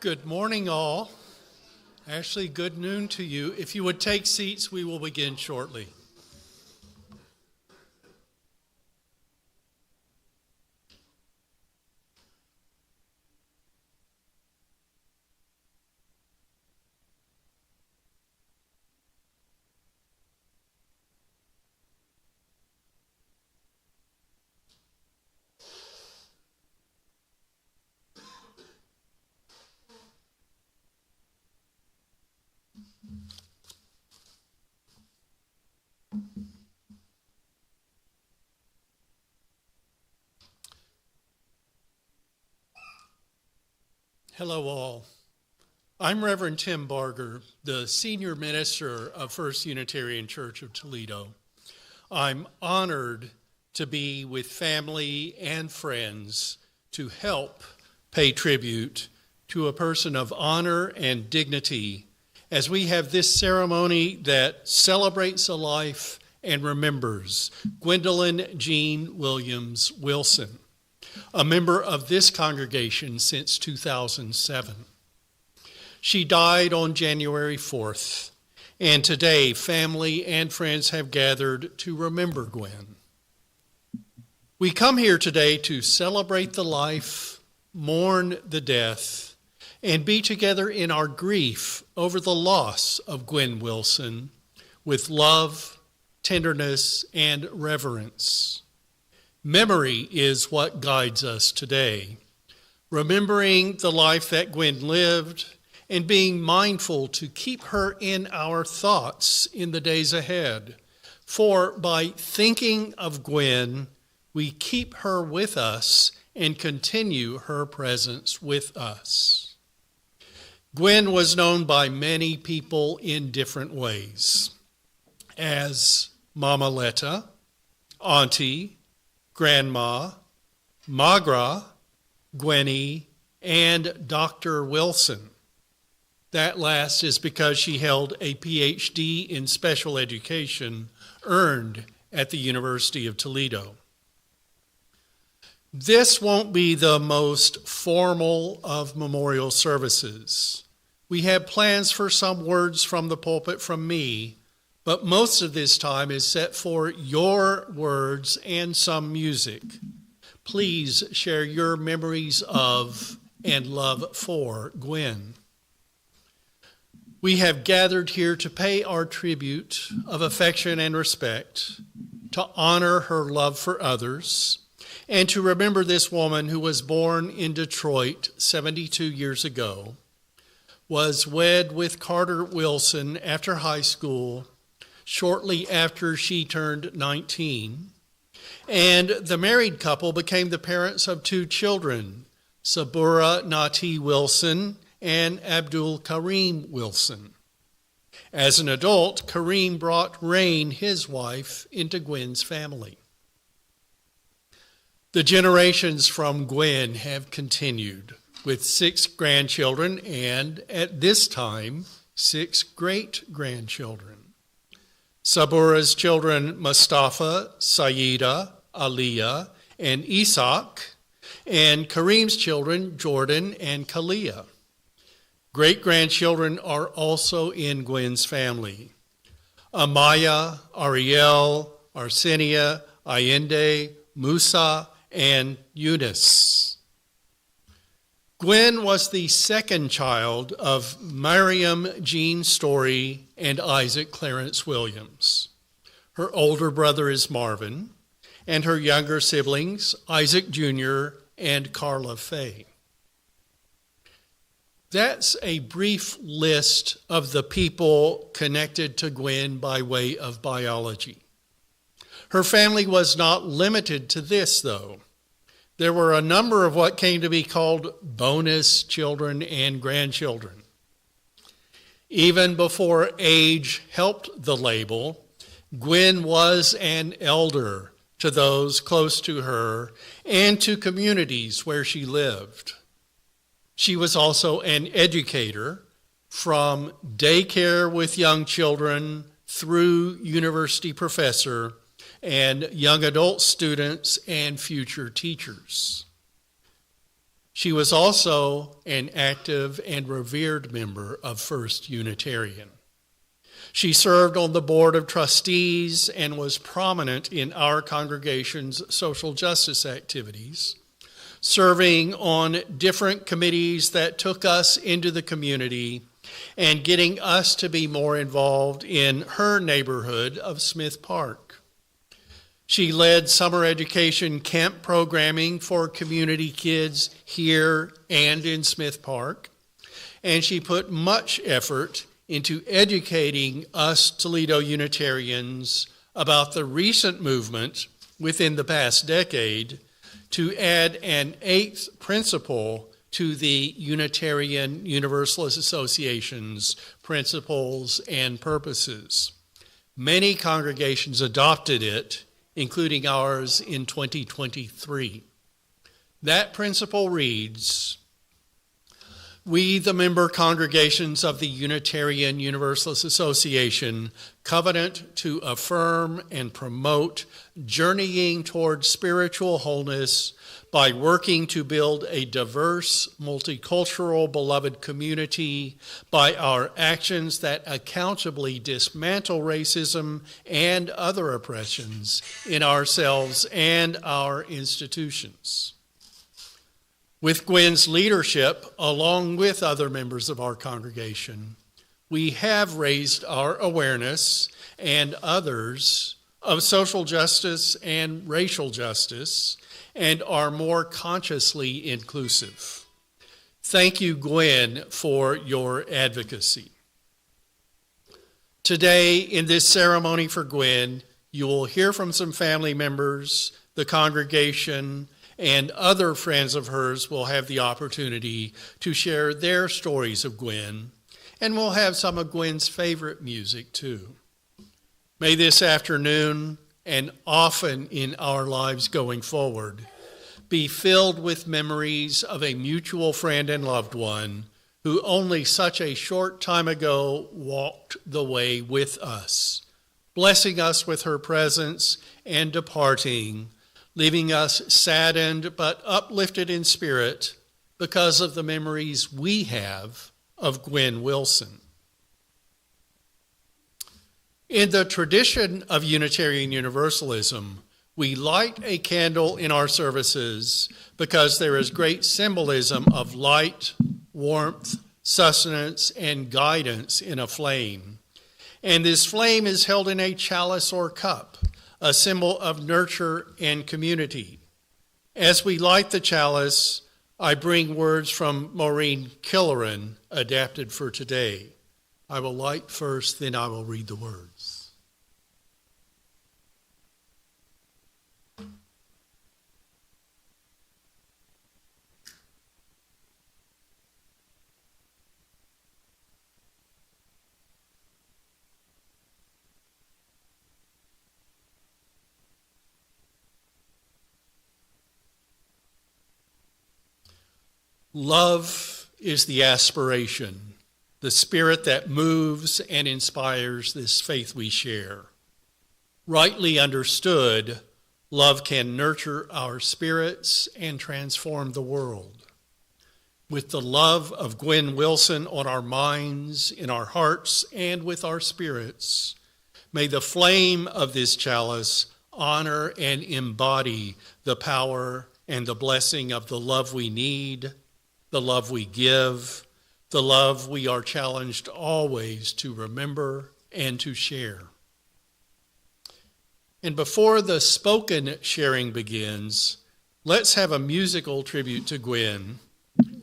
Good morning, all. Actually, good noon to you. If you would take seats, we will begin shortly. Hello, all. I'm Reverend Tim Barger, the senior minister of First Unitarian Church of Toledo. I'm honored to be with family and friends to help pay tribute to a person of honor and dignity as we have this ceremony that celebrates a life and remembers Gwendolyn Jean Williams Wilson, a member of this congregation since 2007. She died on January 4th, and today family and friends have gathered to remember Gwen. We come here today to celebrate the life, mourn the death, and be together in our grief over the loss of Gwen Wilson with love, tenderness, and reverence. Memory is what guides us today, remembering the life that Gwen lived and being mindful to keep her in our thoughts in the days ahead. For by thinking of Gwen, we keep her with us and continue her presence with us. Gwen was known by many people in different ways as Mama Letta, Auntie, Grandma, Magra, Gwenny, and Dr. Wilson. That last is because she held a PhD in special education earned at the University of Toledo. This won't be the most formal of memorial services. We have plans for some words from the pulpit from me, but most of this time is set for your words and some music. Please share your memories of and love for Gwen. We have gathered here to pay our tribute of affection and respect, to honor her love for others, and to remember this woman who was born in Detroit 72 years ago, was wed with Carter Wilson after high school, shortly after she turned 19, and the married couple became the parents of two children, Sabura Nati Wilson and Abdul Karim Wilson. As an adult, Karim brought Rain, his wife, into Gwen's family. The generations from Gwen have continued with 6 grandchildren and, at this time, 6 great-grandchildren. Sabura's children, Mustafah, Sayedah, Aaliyah, and Ishaq, and Karim's children, Jordan and Kalia. Great-grandchildren are also in Gwen's family. Amiyah, Ariel, Arsenia, Ayende, Musa and Yunus. Gwen was the second child of Mariam Jean Storey and Isaac Clarence Williams. Her older brother is Marvin, and her younger siblings, Isaac Jr. and Carla Faye. That's a brief list of the people connected to Gwen by way of biology. Her family was not limited to this, though. There were a number of what came to be called bonus children and grandchildren. Even before age helped the label, Gwen was an elder to those close to her and to communities where she lived. She was also an educator, from daycare with young children through university professor and young adult students and future teachers. She was also an active and revered member of First Unitarian. She served on the board of trustees and was prominent in our congregation's social justice activities, serving on different committees that took us into the community and getting us to be more involved in her neighborhood of Smith Park. She led summer education camp programming for community kids here and in Smith Park, and she put much effort into educating us Toledo Unitarians about the recent movement within the past decade to add an 8th principle to the Unitarian Universalist Association's principles and purposes. Many congregations adopted it, including ours in 2023. That principle reads, "We, the member congregations of the Unitarian Universalist Association, covenant to affirm and promote journeying toward spiritual wholeness by working to build a diverse, multicultural, beloved community by our actions that accountably dismantle racism and other oppressions in ourselves and our institutions." With Gwen's leadership, along with other members of our congregation, we have raised our awareness and others of social justice and racial justice and are more consciously inclusive. Thank you, Gwen, for your advocacy. Today, in this ceremony for Gwen, you will hear from some family members, the congregation, and other friends of hers will have the opportunity to share their stories of Gwen, and we'll have some of Gwen's favorite music too. May this afternoon, and often in our lives going forward, be filled with memories of a mutual friend and loved one who only such a short time ago walked the way with us, blessing us with her presence and departing, leaving us saddened but uplifted in spirit because of the memories we have of Gwen Wilson. In the tradition of Unitarian Universalism, we light a candle in our services because there is great symbolism of light, warmth, sustenance, and guidance in a flame. And this flame is held in a chalice or cup, a symbol of nurture and community. As we light the chalice, I bring words from Maureen Killeran, adapted for today. I will light first, then I will read the words. Love is the aspiration, the spirit that moves and inspires this faith we share. Rightly understood, love can nurture our spirits and transform the world. With the love of Gwen Wilson on our minds, in our hearts, and with our spirits, may the flame of this chalice honor and embody the power and the blessing of the love we need, the love we give, the love we are challenged always to remember and to share. And before the spoken sharing begins, let's have a musical tribute to Gwen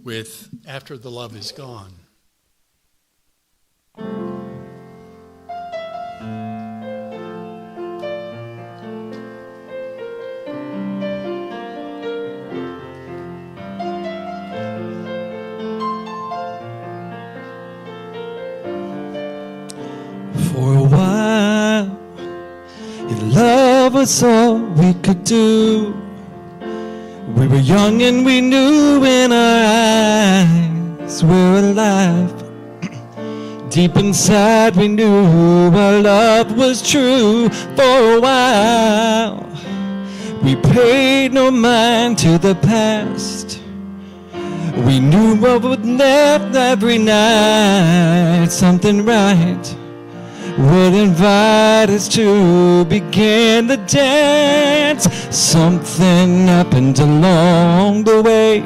with After the Love Is Gone. For a while, if love was all we could do, we were young and we knew in our eyes we're alive. Deep inside we knew our love was true. For a while, we paid no mind to the past. We knew what would never every night. Something right would invite us to begin the dance. Something happened along the way.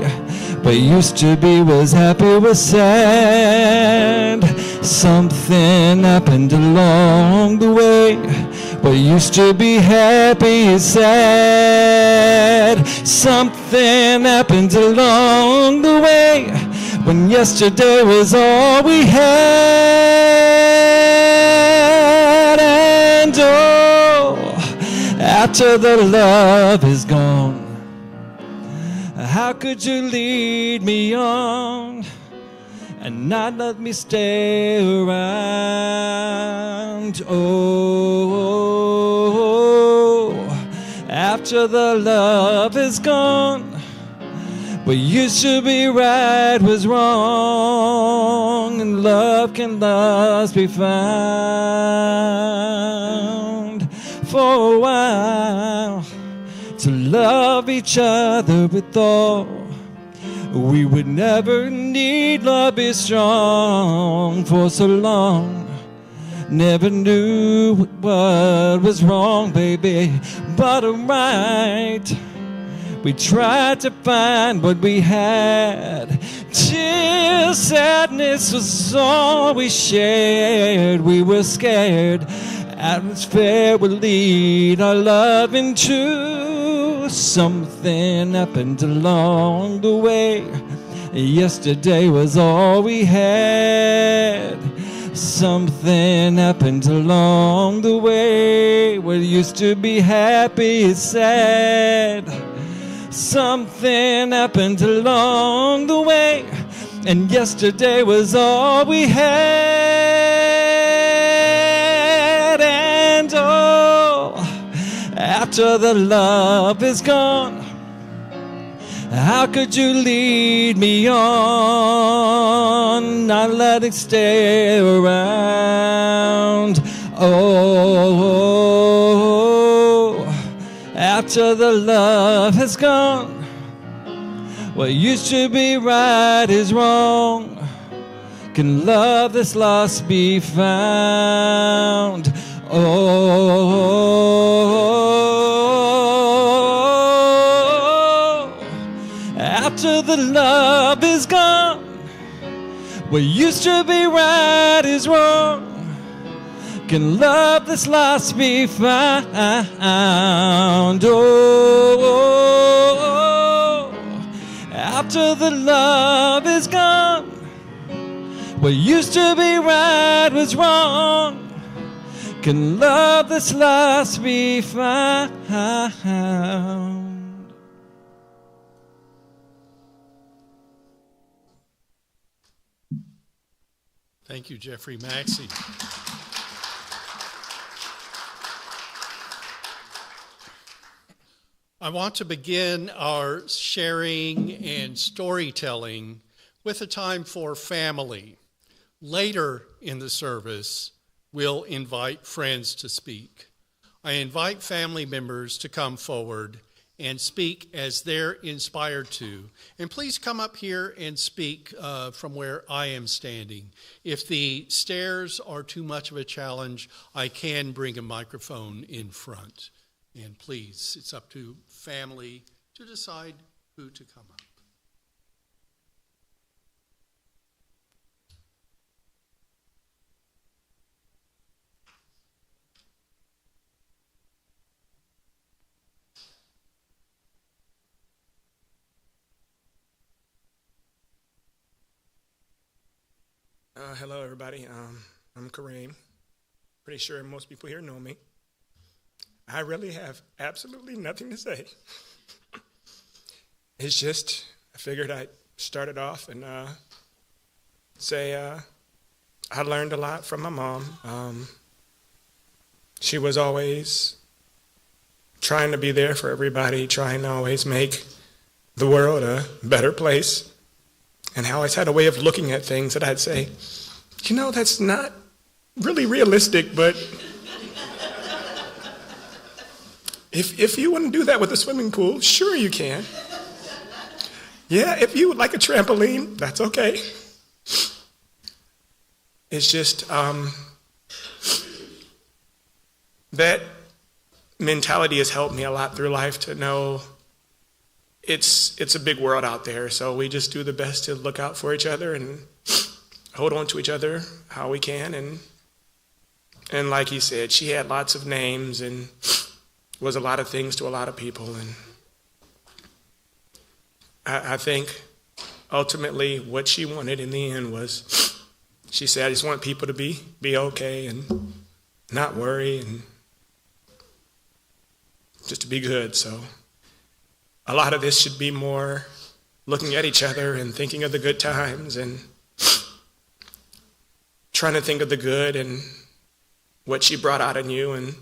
What used to be was happy was sad. Something happened along the way. What used to be happy is sad. Something happened along the way when yesterday was all we had. And oh, after the love is gone, how could you lead me on and not let me stay around? Oh, after the love is gone, what used to be right was wrong, and love can thus be found for a while. To love each other with all we would never need. Love be strong for so long. Never knew what was wrong, baby, but right. We tried to find what we had till sadness was all we shared. We were scared atmosphere would lead our love into. Something happened along the way. Yesterday was all we had. Something happened along the way. What used to be happy is sad. Something happened along the way, and yesterday was all we had. And oh, after the love is gone, how could you lead me on, not let it stay around? Oh, after the love has gone, what used to be right is wrong. Can love that's lost be found? Oh, after the love is gone, what used to be right is wrong. Can love that's lost be found? Oh, after the love is gone, what used to be right was wrong. Can love that's lost be found? Thank you, Jeffrey Maxey. I want to begin our sharing and storytelling with a time for family. Later in the service, we'll invite friends to speak. I invite family members to come forward and speak as they're inspired to. And please come up here and speak from where I am standing. If the stairs are too much of a challenge, I can bring a microphone in front. And please, it's up to family to decide who to come up. Hello, everybody. I'm Karim. Pretty sure most people here know me. I really have absolutely nothing to say. It's just, I figured I'd start it off and say I learned a lot from my mom. She was always trying to be there for everybody, trying to always make the world a better place. And I always had a way of looking at things that I'd say, you know, that's not really realistic, but if you want to do that with a swimming pool, sure you can. Yeah, if you would like a trampoline, that's okay. It's just that mentality has helped me a lot through life to know it's a big world out there. So we just do the best to look out for each other and hold on to each other how we can. And like he said, she had lots of names and was a lot of things to a lot of people. And I think ultimately what she wanted in the end was, she said, I just want people to be okay and not worry and just to be good. So a lot of this should be more looking at each other and thinking of the good times and trying to think of the good and what she brought out in you and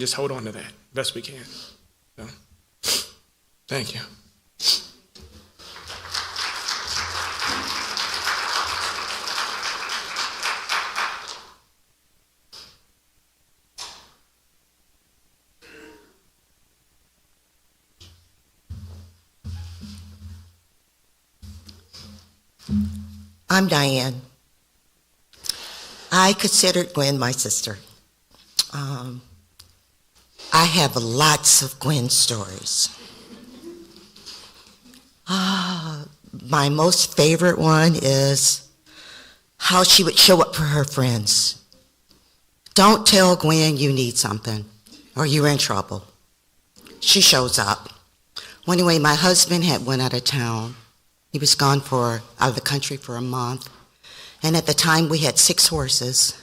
just hold on to that best we can. So, thank you. I'm Diane. I considered Gwen my sister. I have lots of Gwen stories. My most favorite one is how she would show up for her friends. Don't tell Gwen you need something or you're in trouble. She shows up. Well, anyway, my husband had went out of town. He was gone out of the country for a month. And at the time, we had 6 horses.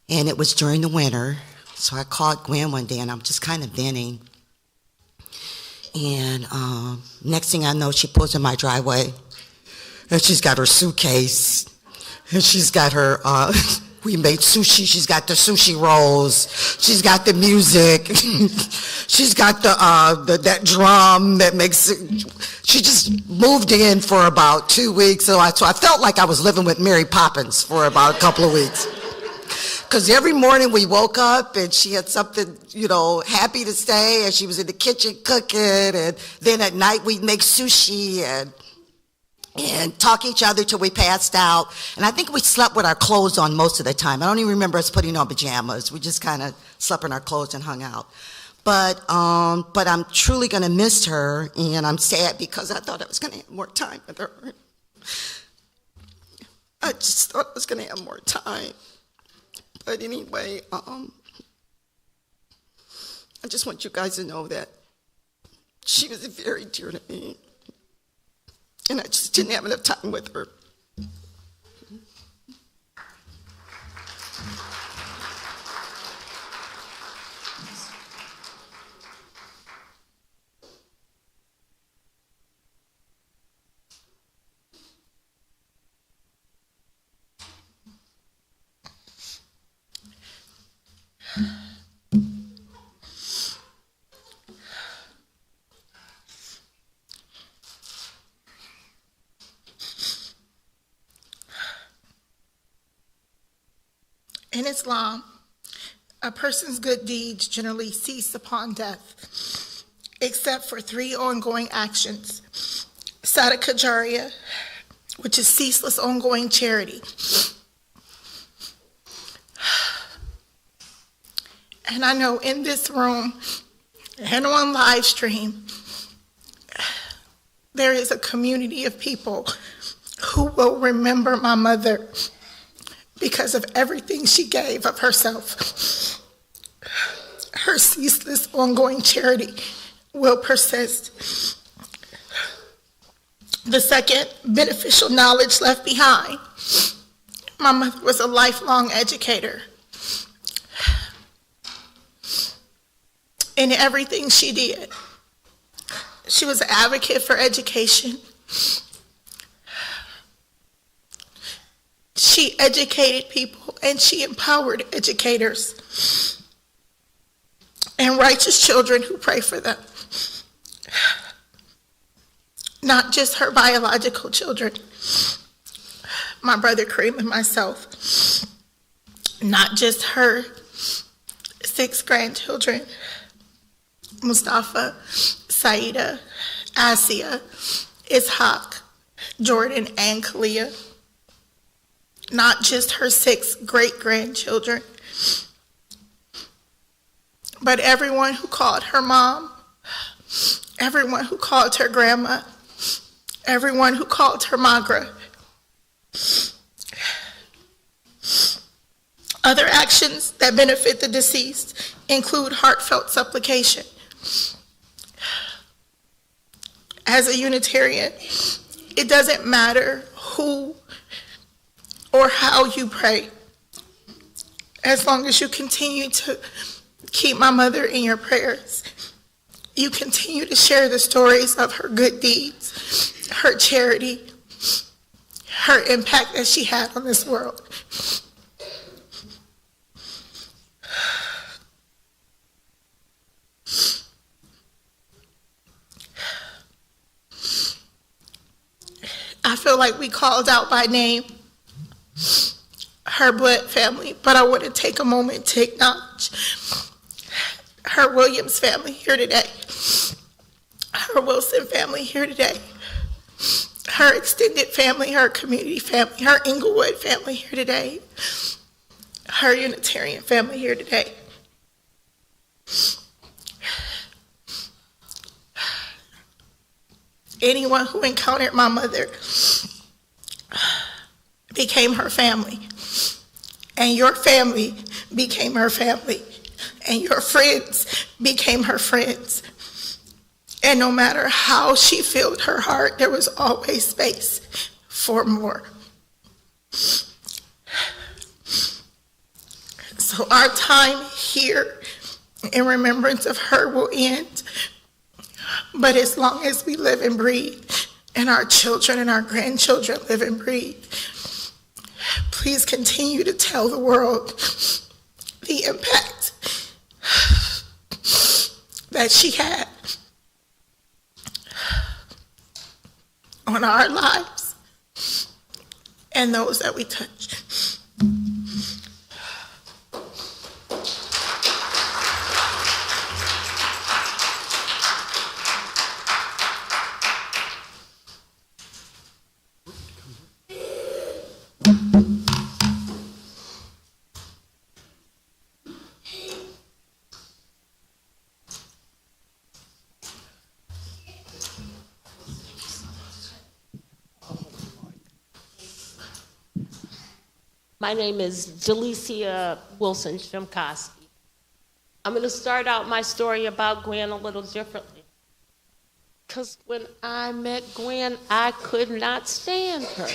And it was during the winter. So I called Gwen one day, and I'm just kind of venting. And next thing I know, she pulls in my driveway. And she's got her suitcase. And she's got her, we made sushi. She's got the sushi rolls. She's got the music. She's got that drum that makes it. She just moved in for about 2 weeks. So I felt like I was living with Mary Poppins for about a couple of weeks. Because every morning we woke up and she had something, happy to say, and she was in the kitchen cooking, and then at night we'd make sushi and talk each other till we passed out. And I think we slept with our clothes on most of the time. I don't even remember us putting on pajamas. We just kind of slept in our clothes and hung out. But I'm truly going to miss her, and I'm sad because I thought I was going to have more time with her. I just thought I was going to have more time. But anyway, I just want you guys to know that she was very dear to me. And I just didn't have enough time with her. In Islam, a person's good deeds generally cease upon death, except for 3 ongoing actions. Sadaqah Jariyah, which is ceaseless ongoing charity. And I know in this room and on live stream, there is a community of people who will remember my mother because of everything she gave of herself. Her ceaseless ongoing charity will persist. The second, beneficial knowledge left behind. My mother was a lifelong educator. In everything she did, she was an advocate for education. She educated people and she empowered educators and righteous children who pray for them. Not just her biological children, my brother Karim and myself. Not just her 6 grandchildren, Mustafah, Sayedah, Asiyah, Ishaq, Jordan, and Kalia. Not just her 6 great-grandchildren, but everyone who called her mom, everyone who called her grandma, everyone who called her Magra. Other actions that benefit the deceased include heartfelt supplication. As a Unitarian, it doesn't matter who or how you pray, as long as you continue to keep my mother in your prayers. You continue to share the stories of her good deeds, her charity, her impact that she had on this world. I feel like we called out by name her blood family, but I want to take a moment to acknowledge her Williams family here today, her Wilson family here today, her extended family, her community family, her Inglewood family here today, her Unitarian family here today. Anyone who encountered my mother became her family, and your family became her family, and your friends became her friends. And no matter how she filled her heart, there was always space for more. So our time here in remembrance of her will end. But as long as we live and breathe, and our children and our grandchildren live and breathe, please continue to tell the world the impact that she had on our lives and those that we touch. My name is Delicia Wilson Shimkoski. I'm going to start out my story about Gwen a little differently. Because when I met Gwen, I could not stand her.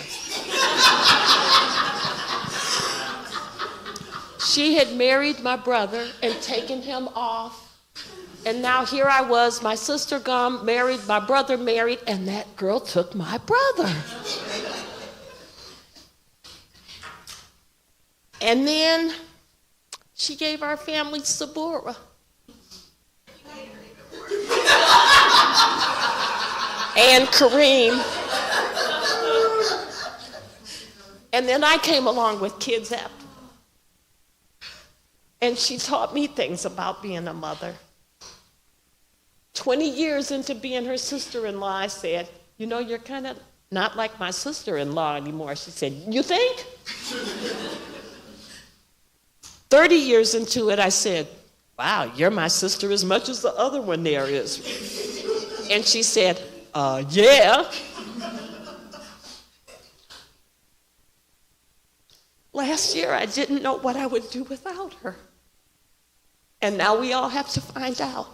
She had married my brother and taken him off. And now here I was, my sister gone, married, my brother married, and that girl took my brother. And then she gave our family Sabura. And Karim. And then I came along with kids after. And she taught me things about being a mother. 20 years into being her sister-in-law, I said, you know, you're kind of not like my sister-in-law anymore. She said, you think? 30 years into it, I said, wow, you're my sister as much as the other one there is. And she said, yeah. Last year, I didn't know what I would do without her. And now we all have to find out.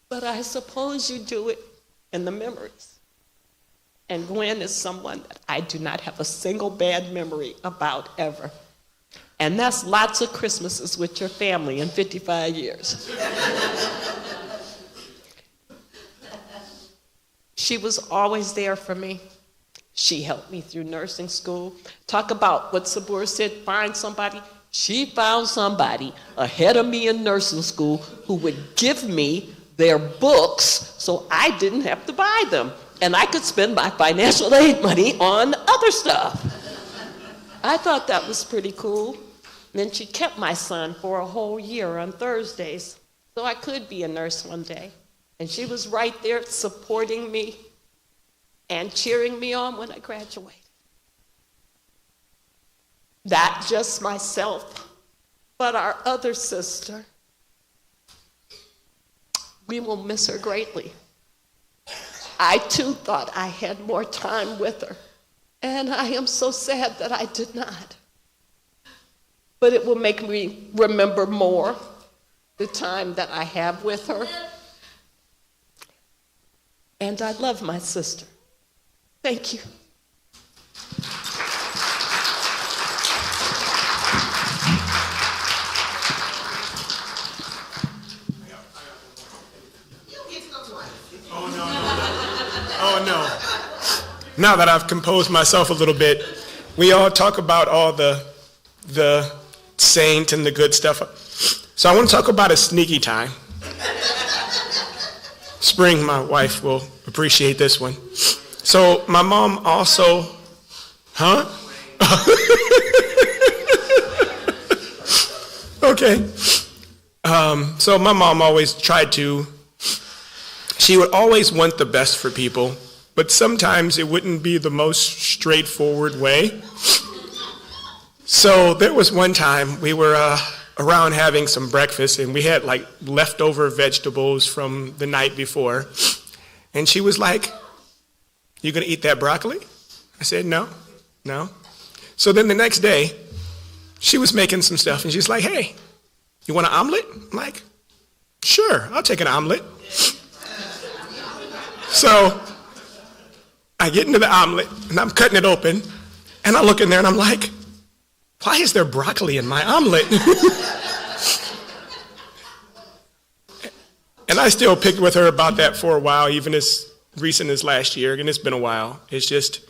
But I suppose you do it in the memories. And Gwen is someone that I do not have a single bad memory about ever. And that's lots of Christmases with your family in 55 years. She was always there for me. She helped me through nursing school. Talk about what Sabura said, find somebody. She found somebody ahead of me in nursing school who would give me their books so I didn't have to buy them. And I could spend my financial aid money on other stuff. I thought that was pretty cool. And then she kept my son for a whole year on Thursdays. so I could be a nurse one day. And she was right there supporting me and cheering me on when I graduated. Not just myself, but our other sister. We will miss her greatly. I too thought I had more time with her, and I am so sad that I did not. But it will make me remember more the time that I have with her. And I love my sister. Thank you. Oh no. Now that I've composed myself a little bit, we all talk about all the saint and the good stuff. So I want to talk about a sneaky time. Spring, my wife, will appreciate this one. So my mom also, Okay. So my mom always she would always want the best for people, but sometimes it wouldn't be the most straightforward way. So there was one time we were around having some breakfast, and we had like leftover vegetables from the night before. And she was like, "You gonna eat that broccoli?" I said, no. So then the next day, she was making some stuff, and she's like, "Hey, you want an omelet?" I'm like, "Sure, I'll take an omelet." So I get into the omelet, and I'm cutting it open, and I look in there, and I'm like, why is there broccoli in my omelet? And I still picked with her about that for a while, even as recent as last year, and it's been a while. It's just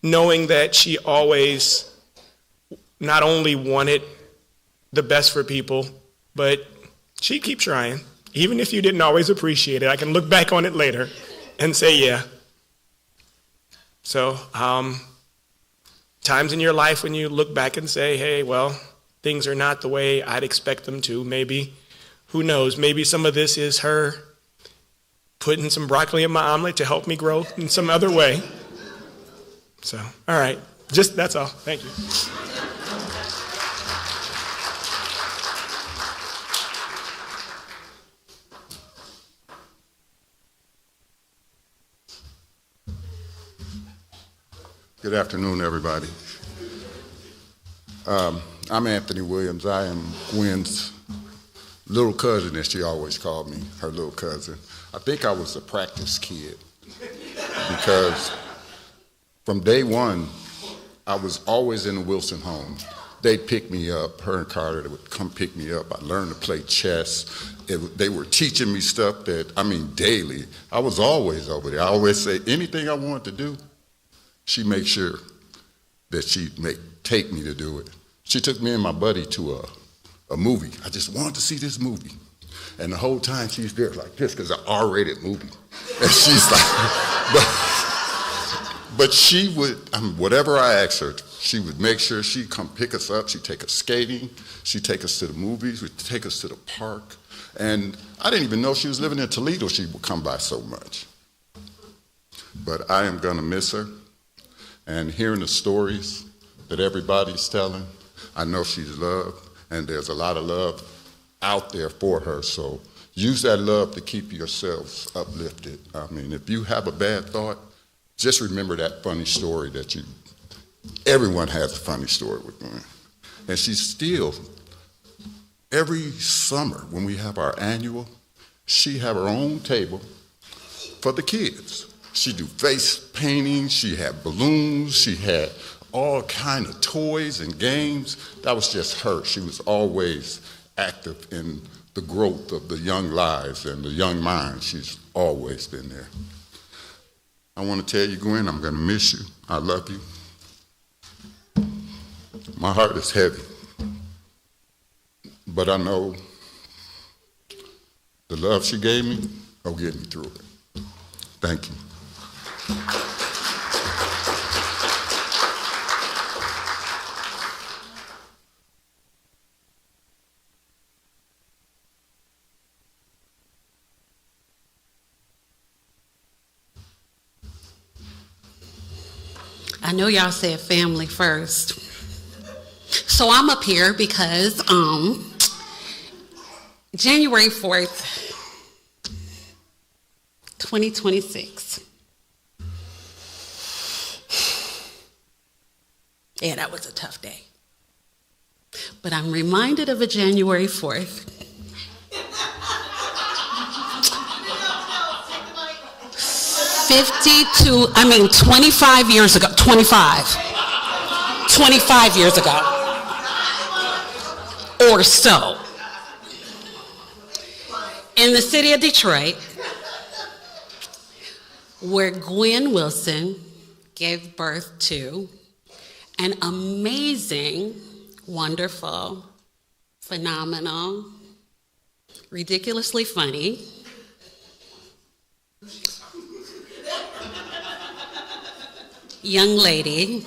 knowing that she always not only wanted the best for people, but she'd keep trying. Even if you didn't always appreciate it, I can look back on it later and say, yeah. So, times in your life when you look back and say, hey, well, things are not the way I'd expect them to. Maybe, who knows, maybe some of this is her putting some broccoli in my omelet to help me grow in some other way. So, all right, that's all. Thank you. Good afternoon, everybody. I'm Anthony Williams. I am Gwen's little cousin, as she always called me, her little cousin. I think I was a practice kid because from day one, I was always in the Wilson home. They'd pick me up, her and Carla would come pick me up. I learned to play chess. They were teaching me stuff daily. I was always over there. I always say anything I wanted to do, she made sure that she'd take me to do it. She took me and my buddy to a movie. I just wanted to see this movie. And the whole time she's there like this, because it's an R-rated movie. And she's like, but she would, whatever I asked her, she would make sure she'd come pick us up. She'd take us skating. She'd take us to the movies. She'd take us to the park. And I didn't even know she was living in Toledo. She would come by so much. But I am going to miss her. And hearing the stories that everybody's telling, I know she's loved, and there's a lot of love out there for her. So use that love to keep yourselves uplifted. I mean, if you have a bad thought, just remember that funny story everyone has a funny story with Gwen. And she's still, every summer when we have our annual, she have her own table for the kids. She do face painting, she had balloons, she had all kind of toys and games. That was just her. She was always active in the growth of the young lives and the young minds. She's always been there. I want to tell you, Gwen, I'm going to miss you. I love you. My heart is heavy. But I know the love she gave me will get me through it. Thank you. I know y'all said family first. So I'm up here because January 4th, 2026. Yeah, that was a tough day. But I'm reminded of a January 4th. 25 years ago, 25 years ago, or so, in the city of Detroit, where Gwen Wilson gave birth to an amazing, wonderful, phenomenal, ridiculously funny, young lady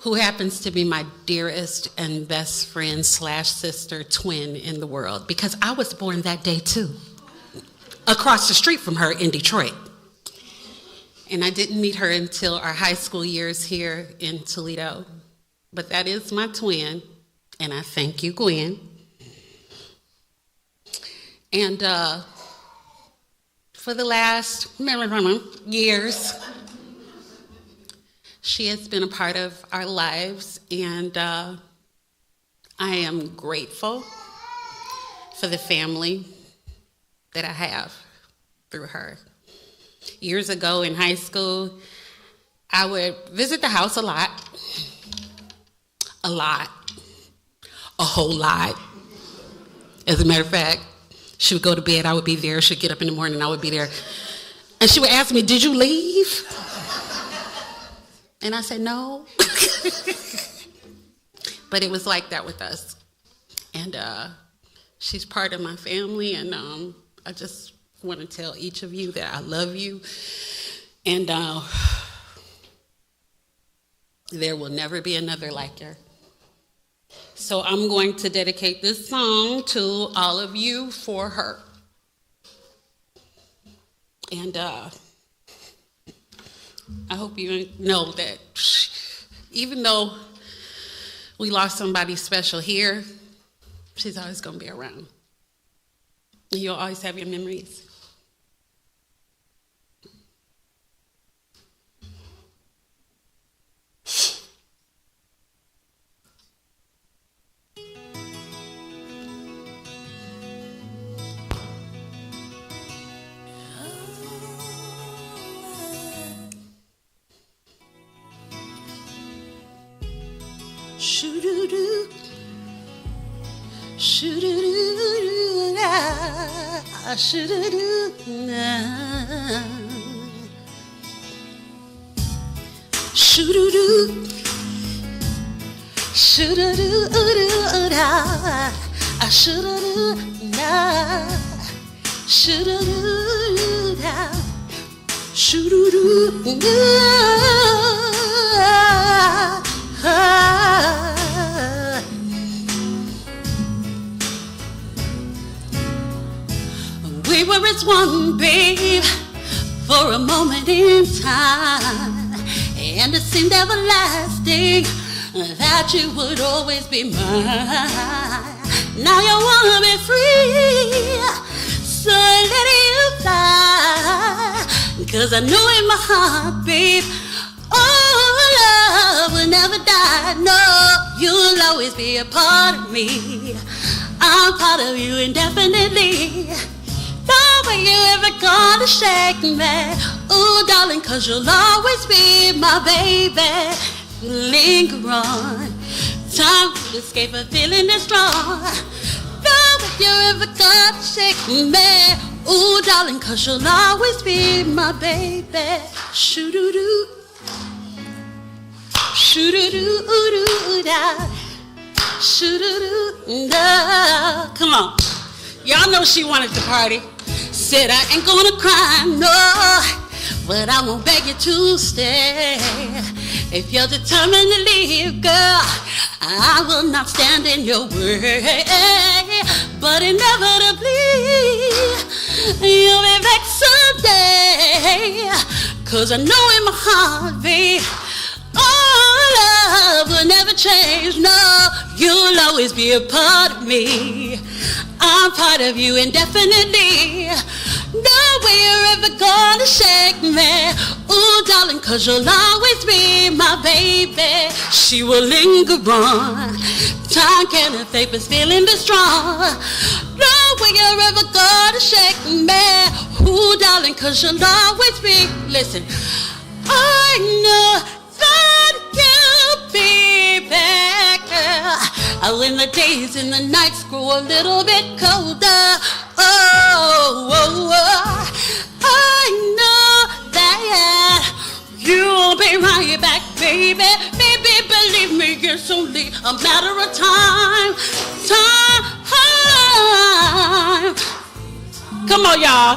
who happens to be my dearest and best friend / sister twin in the world, because I was born that day too, across the street from her in Detroit. And I didn't meet her until our high school years here in Toledo. But that is my twin, and I thank you, Gwen. And for the last years, she has been a part of our lives, and I am grateful for the family that I have through her. Years ago in high school, I would visit the house a whole lot. As a matter of fact, she would go to bed, I would be there. She'd get up in the morning, I would be there. And she would ask me, "Did you leave?" And I said, "No." But it was like that with us. And she's part of my family, and I just want to tell each of you that I love you. And there will never be another like her. So I'm going to dedicate this song to all of you for her. And I hope you know that even though we lost somebody special here, she's always going to be around. You'll always have your memories. Shoo-doo-doo, shoo-doo-doo, ah, shoo-doo-doo, ah. Shoo-doo-doo, shoo-doo-doo, ah, shoo-doo-doo, ah, shoo-doo-doo, ah, shoo-doo-doo, ah. We were as one, babe, for a moment in time, and it seemed everlasting that you would always be mine. Now you wanna be free, so let you fly, 'cause I know in my heart, babe, oh, love will never die. No, you'll always be a part of me. I'm part of you indefinitely. The way you ever gonna shake me, oh darling, 'cause you'll always be my baby. Linger on, time to escape a feeling that's strong. The way you ever gonna shake me, oh darling, 'cause you'll always be my baby. Shoo-doo-doo, shoo-doo-doo-doo-da, shoo-doo-doo-da. Come on. Y'all know she wanted to party. Said I ain't gonna cry, no, but I won't beg you to stay. If you're determined to leave, girl, I will not stand in your way. But inevitably, you'll be back someday. 'cause I know in my heart, babe, our love will never change. No, you'll always be a part of me. I'm part of you indefinitely. No way you're ever gonna shake me. Ooh, darling, 'cause you'll always be my baby. She will linger on. Time can't affect this feeling this strong. No way you're ever gonna shake me. Ooh, darling, 'cause you'll always be. Listen, I know that you'll be back. When the days and the nights grow a little bit colder. I know that you'll be right back, baby. Baby, believe me, it's only a matter of time. Come on, y'all.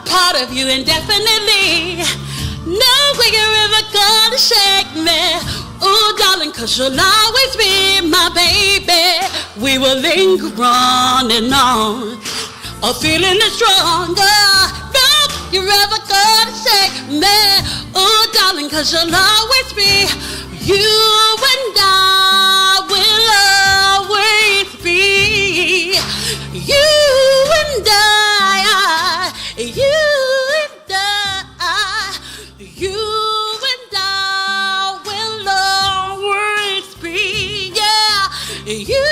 Part of you indefinitely. No way you're ever gonna shake me. Ooh, darling, 'cause you'll always be my baby. We will linger on and on. A feeling is stronger. No, you're ever gonna shake me. Ooh, darling, 'cause you'll always be. You and I will always be. You and I. You and I. You and I will always be. Yeah. You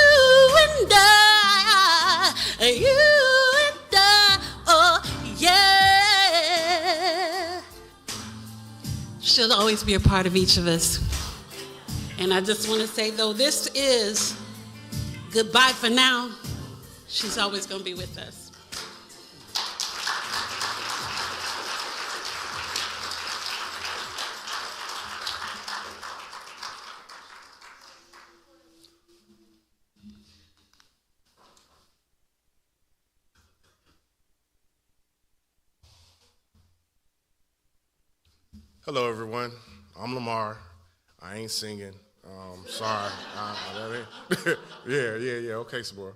and I. You. She'll always be a part of each of us. And I just want to say, though this is goodbye for now, she's always going to be with us. Hello, everyone. I'm Lamar. I ain't singing. Sorry. Yeah. Okay, Sabura.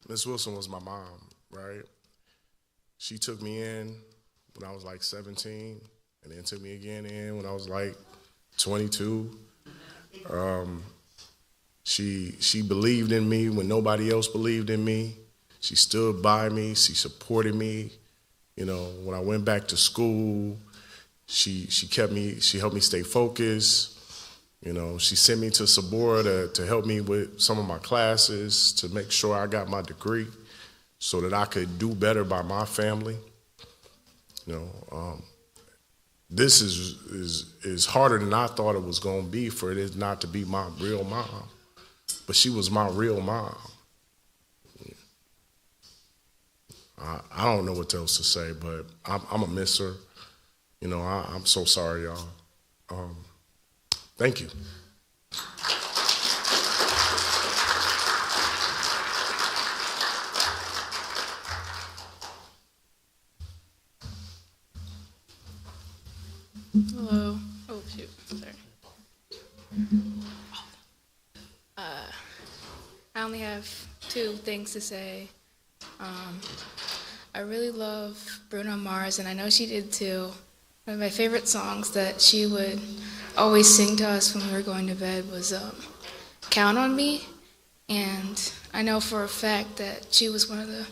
Miss Wilson was my mom, right? She took me in when I was like 17, and then took me again in when I was like 22. She believed in me when nobody else believed in me. She stood by me. She supported me. You know, when I went back to school, she helped me stay focused. You know, she sent me to Sabura to help me with some of my classes, to make sure I got my degree so that I could do better by my family. You know, this is harder than I thought it was going to be for it not to be my real mom. But she was my real mom. I don't know what else to say, but I'm going to miss her. You know, I'm so sorry, y'all. Thank you. Hello. Oh, shoot. Sorry. I only have 2 things to say. I really love Bruno Mars, and I know she did too. One of my favorite songs that she would always sing to us when we were going to bed was Count on Me. And I know for a fact that she was one of the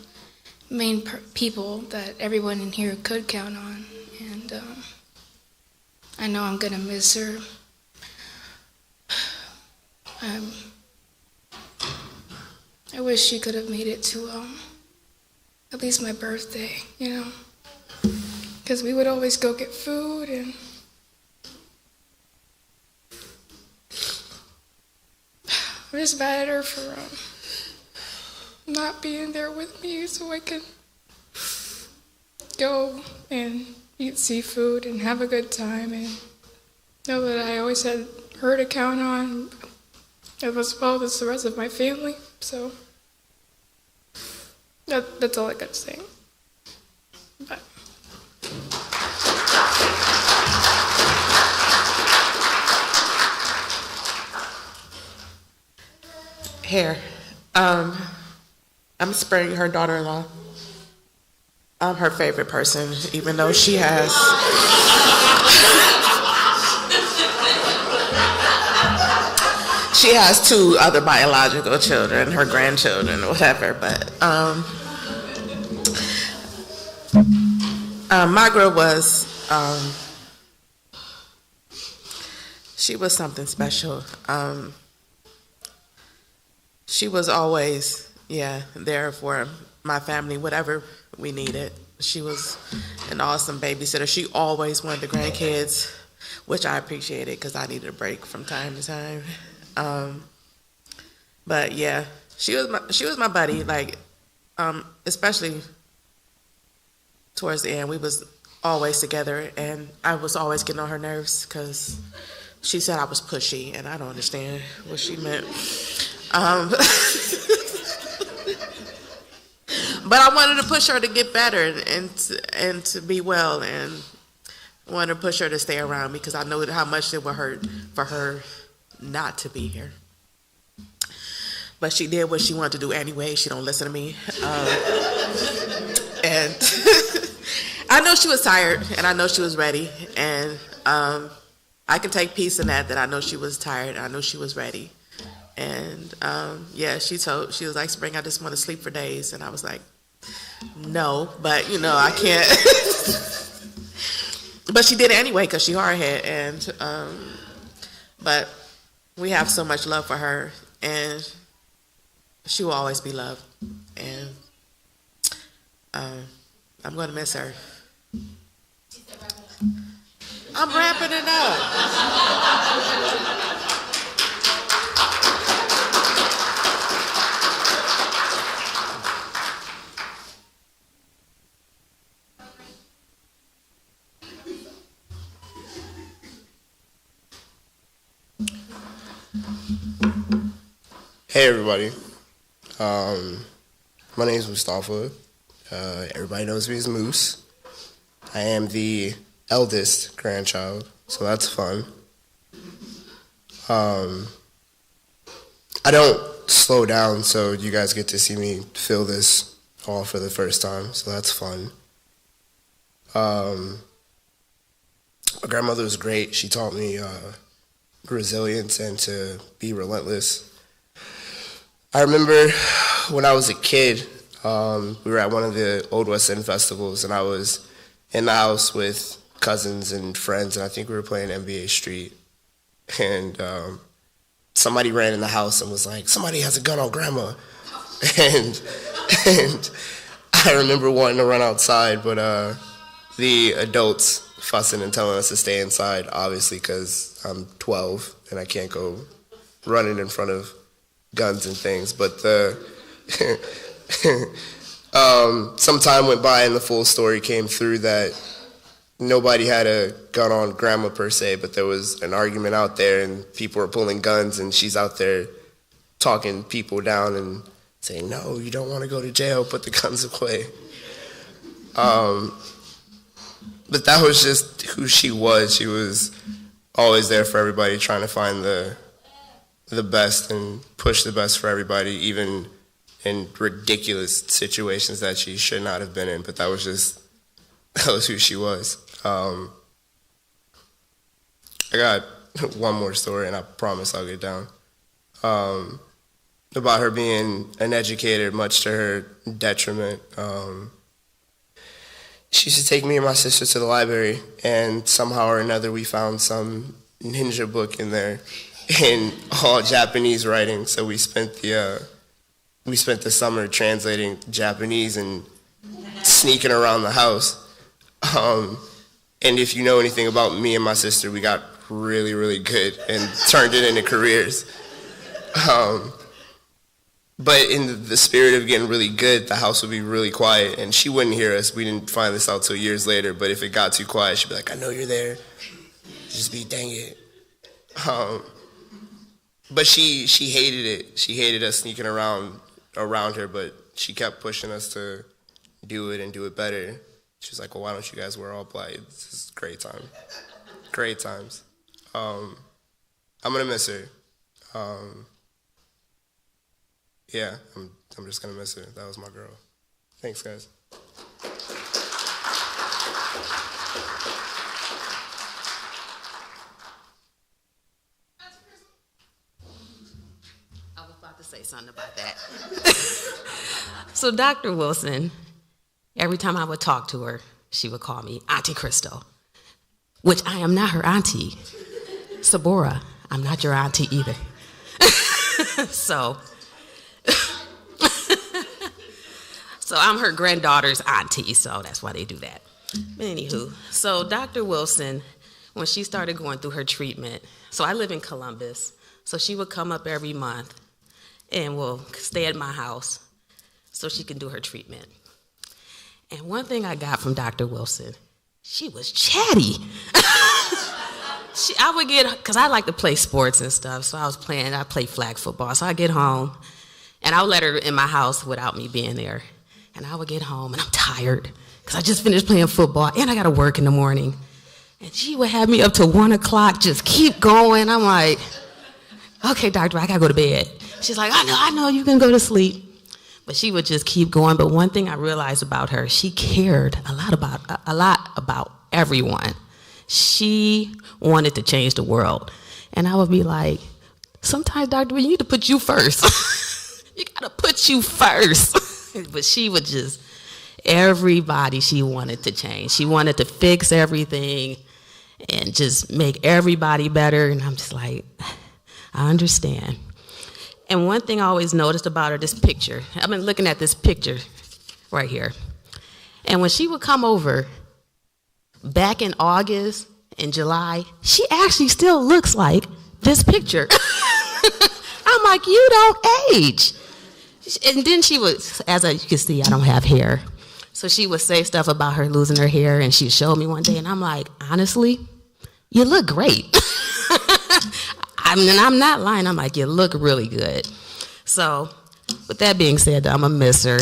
main people that everyone in here could count on. And I know I'm going to miss her. I wish she could have made it to at least my birthday, you know, because we would always go get food, and I'm just mad at her for not being there with me so I could go and eat seafood and have a good time and know that I always had her to count on as well as the rest of my family. So that's all I got to say. Bye. Here. I'm Spring, her daughter-in-law. I'm her favorite person, even though she has... she has 2 other biological children, her grandchildren, or whatever, but Magra was, she was something special. She was always, there for my family, whatever we needed. She was an awesome babysitter. She always wanted the grandkids, which I appreciated because I needed a break from time to time. But yeah, she was my buddy. Like, especially towards the end, we was always together, and I was always getting on her nerves because she said I was pushy, and I don't understand what she meant. But I wanted to push her to get better and to be well, and wanted to push her to stay around because I know how much it would hurt for her not to be here. But she did what she wanted to do anyway. She don't listen to me. And I know she was tired, and I know she was ready, and I can take peace in that I know she was tired, and I know she was ready. And she was like, Spring, I just want to sleep for days. And I was like, no, but I can't. But she did it anyway because she hard-headed, and but we have so much love for her, and she will always be loved, and I'm going to miss her. I'm wrapping it up. Hey everybody, my name is Mustafah. Everybody knows me as Moose. I am the eldest grandchild, so that's fun. I don't slow down, so you guys get to see me feel this all for the first time, so that's fun. My grandmother was great. She taught me resilience and to be relentless. I remember when I was a kid, we were at one of the Old West End festivals, and I was in the house with cousins and friends, and I think we were playing NBA Street. And somebody ran in the house and was like, somebody has a gun on Grandma. And I remember wanting to run outside, but the adults fussing and telling us to stay inside, obviously, because I'm 12 and I can't go running in front of guns and things. But some time went by and the full story came through that nobody had a gun on Grandma per se, but there was an argument out there and people were pulling guns, and she's out there talking people down and saying, no, you don't want to go to jail, put the guns away. But that was just who she was. She was always there for everybody, trying to find the best and push the best for everybody, even in ridiculous situations that she should not have been in. But that was who she was. I got one more story, and I promise I'll get down. About her being an educator, much to her detriment. She used to take me and my sister to the library, and somehow or another we found some ninja book in there in all Japanese writing. So we spent the summer translating Japanese and sneaking around the house. And if you know anything about me and my sister, we got really, really good and turned it into careers. But in the spirit of getting really good, the house would be really quiet, and she wouldn't hear us. We didn't find this out till years later, but if it got too quiet, she'd be like, I know you're there. Just be, dang it. But she hated it. She hated us sneaking around her, but she kept pushing us to do it and do it better. She was like, well, why don't you guys wear all black? This is a great time. Great times. I'm going to miss her. Yeah, I'm just going to miss her. That was my girl. Thanks, guys. something about that. So Dr. Wilson, every time I would talk to her, she would call me Auntie Crystal, which I am not her auntie. Sabura, I'm not your auntie either. So I'm her granddaughter's auntie, so that's why they do that. But anywho, so Dr. Wilson, when she started going through her treatment, so I live in Columbus, so she would come up every month and will stay at my house so she can do her treatment. And one thing I got from Dr. Wilson, she was chatty. I would get, because I like to play sports and stuff, so I played flag football. So I get home, and I would let her in my house without me being there. And I would get home, and I'm tired, because I just finished playing football, and I got to work in the morning. And she would have me up to 1 o'clock, just keep going. I'm like, okay, doctor, I got to go to bed. She's like, I know, you can go to sleep. But she would just keep going. But one thing I realized about her, she cared a lot about everyone. She wanted to change the world. And I would be like, sometimes, doctor, you need to put you first. You got to put you first. But she would just, everybody she wanted to change. She wanted to fix everything and just make everybody better. And I'm just like, I understand. And one thing I always noticed about her, this picture. I've been looking at this picture right here. And when she would come over, back in August and July, she actually still looks like this picture. I'm like, you don't age. And then she would, as you can see, I don't have hair. So she would say stuff about her losing her hair, and she showed me one day, and I'm like, honestly, you look great. I'm not lying. I'm like, you look really good. So with that being said, I'm going to miss her.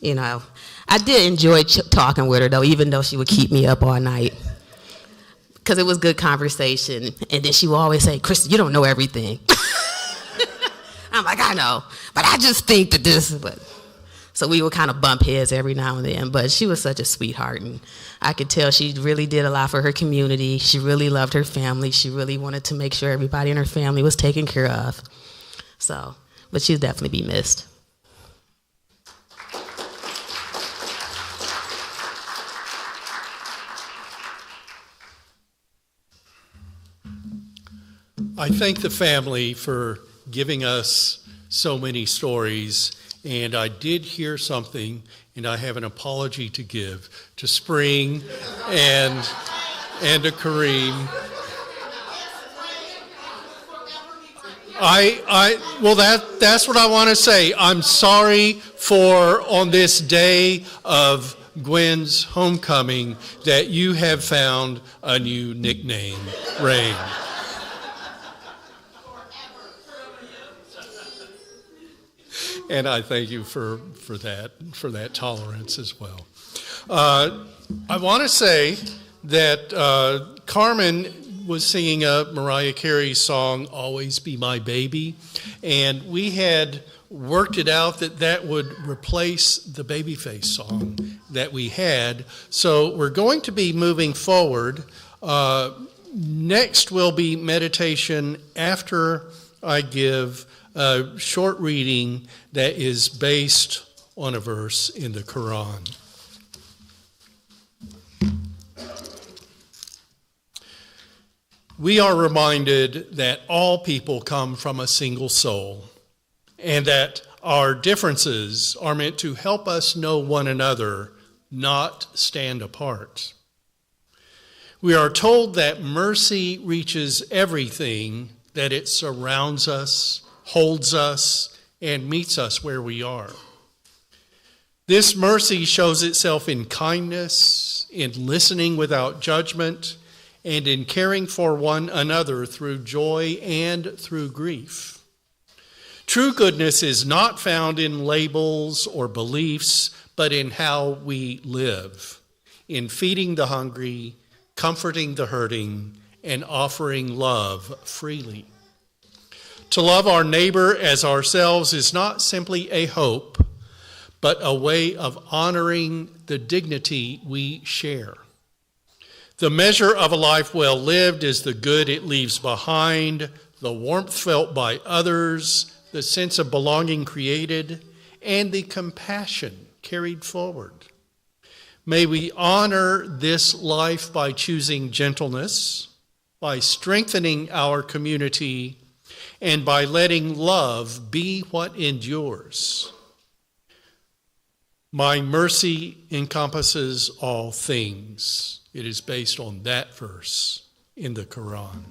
You know, I did enjoy talking with her, though, even though she would keep me up all night, because it was good conversation. And then she would always say, Krista, you don't know everything. I'm like, I know, but I just think that this, but so we would kind of bump heads every now and then. But she was such a sweetheart, and I could tell she really did a lot for her community. She really loved her family. She really wanted to make sure everybody in her family was taken care of. So, but she'll definitely be missed. I thank the family for giving us so many stories, and I did hear something, and I have an apology to give to Spring and to Karim. Well, that's what I want to say. I'm sorry for, on this day of Gwen's homecoming, that you have found a new nickname, Rain. And I thank you for that tolerance as well. I want to say that Carmen was singing a Mariah Carey song, Always Be My Baby, and we had worked it out that would replace the Babyface song that we had. So we're going to be moving forward. Next will be meditation after I give a short reading that is based on a verse in the Quran. We are reminded that all people come from a single soul, and that our differences are meant to help us know one another, not stand apart. We are told that mercy reaches everything, that it surrounds us, holds us, and meets us where we are. This mercy shows itself in kindness, in listening without judgment, and in caring for one another through joy and through grief. True goodness is not found in labels or beliefs, but in how we live, in feeding the hungry, comforting the hurting, and offering love freely. To love our neighbor as ourselves is not simply a hope, but a way of honoring the dignity we share. The measure of a life well lived is the good it leaves behind, the warmth felt by others, the sense of belonging created, and the compassion carried forward. May we honor this life by choosing gentleness, by strengthening our community, and by letting love be what endures. My mercy encompasses all things. It is based on that verse in the Quran.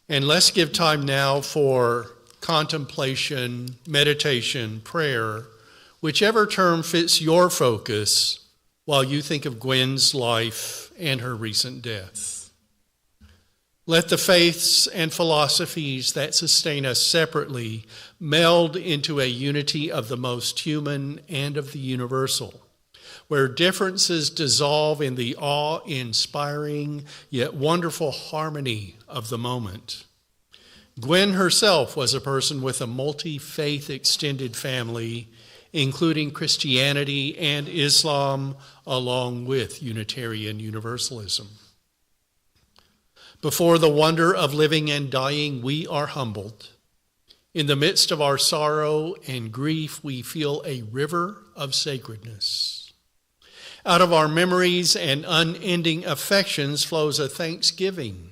And let's give time now for contemplation, meditation, prayer, whichever term fits your focus while you think of Gwen's life and her recent death. Let the faiths and philosophies that sustain us separately meld into a unity of the most human and of the universal, where differences dissolve in the awe-inspiring yet wonderful harmony of the moment. Gwen herself was a person with a multi-faith extended family, including Christianity and Islam, along with Unitarian Universalism. Before the wonder of living and dying, we are humbled. In the midst of our sorrow and grief, we feel a river of sacredness. Out of our memories and unending affections flows a thanksgiving.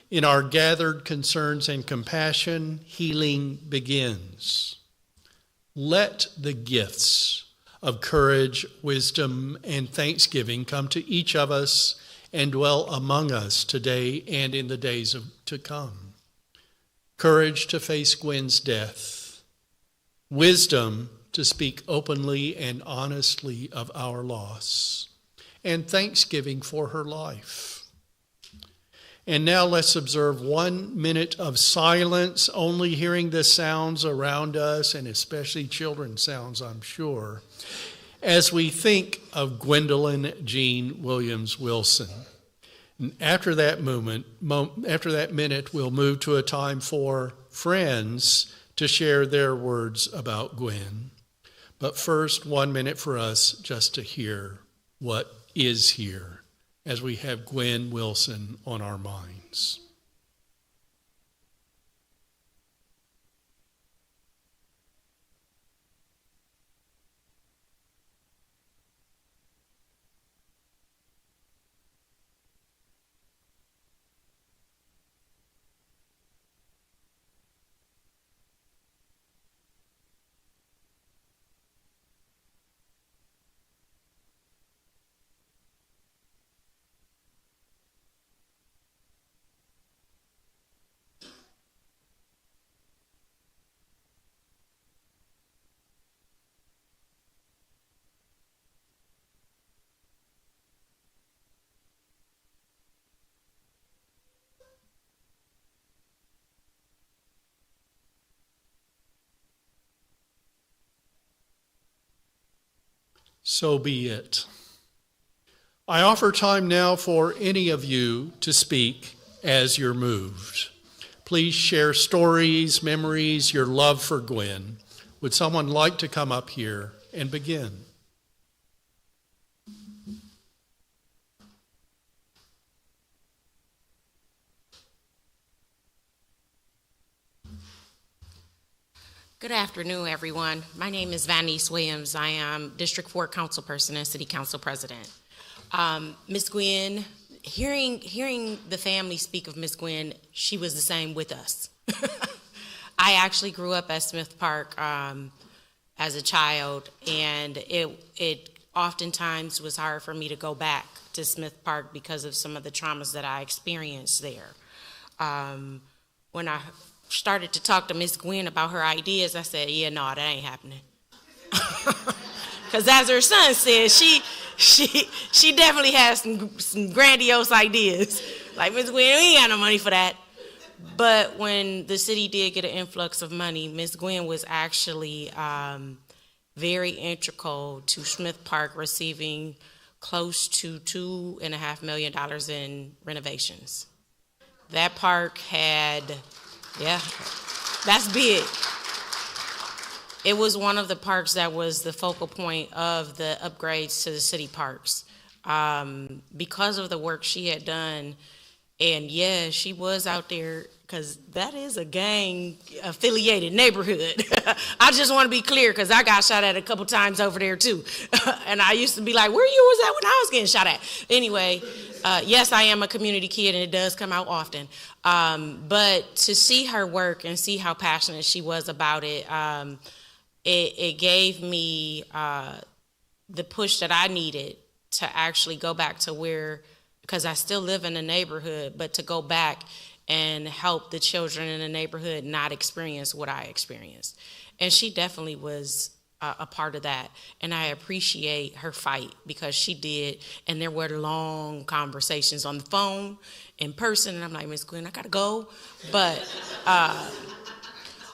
In our gathered concerns and compassion, healing begins. Let the gifts of courage, wisdom, and thanksgiving come to each of us and dwell among us today and in the days to come. Courage to face Gwen's death. Wisdom to speak openly and honestly of our loss. And thanksgiving for her life. And now let's observe 1 minute of silence, only hearing the sounds around us, and especially children's sounds, I'm sure, as we think of Gwendolyn Jean Williams Wilson. And after that minute, we'll move to a time for friends to share their words about Gwen. But first, 1 minute for us just to hear what is here, as we have Gwen Wilson on our minds. So be it. I offer time now for any of you to speak as you're moved. Please share stories, memories, your love for Gwen. Would someone like to come up here and begin? Good afternoon, everyone. My name is Vanice Williams. I am District 4 Councilperson and City Council President. Miss Gwen, hearing the family speak of Miss Gwen, she was the same with us. I actually grew up at Smith Park as a child, and it oftentimes was hard for me to go back to Smith Park because of some of the traumas that I experienced there. When I started to talk to Miss Gwen about her ideas, I said, yeah, no, that ain't happening. Because as her son said, she definitely has some grandiose ideas. Like, Miss Gwen, we ain't got no money for that. But when the city did get an influx of money, Miss Gwen was actually very integral to Smith Park receiving close to $2.5 million in renovations. That park had, yeah, that's big. It was one of the parks that was the focal point of the upgrades to the city parks. Because of the work she had done, And yeah, she was out there, because that is a gang-affiliated neighborhood. I just want to be clear, because I got shot at a couple times over there, too. And I used to be like, where you was at when I was getting shot at? Anyway, yes, I am a community kid, and it does come out often. But to see her work and see how passionate she was about it, it gave me the push that I needed to actually go back to where, because I still live in the neighborhood, but to go back and help the children in the neighborhood not experience what I experienced. And she definitely was a part of that. And I appreciate her fight, because she did. And there were long conversations on the phone, in person, and I'm like, Miss Gwen, I gotta go. But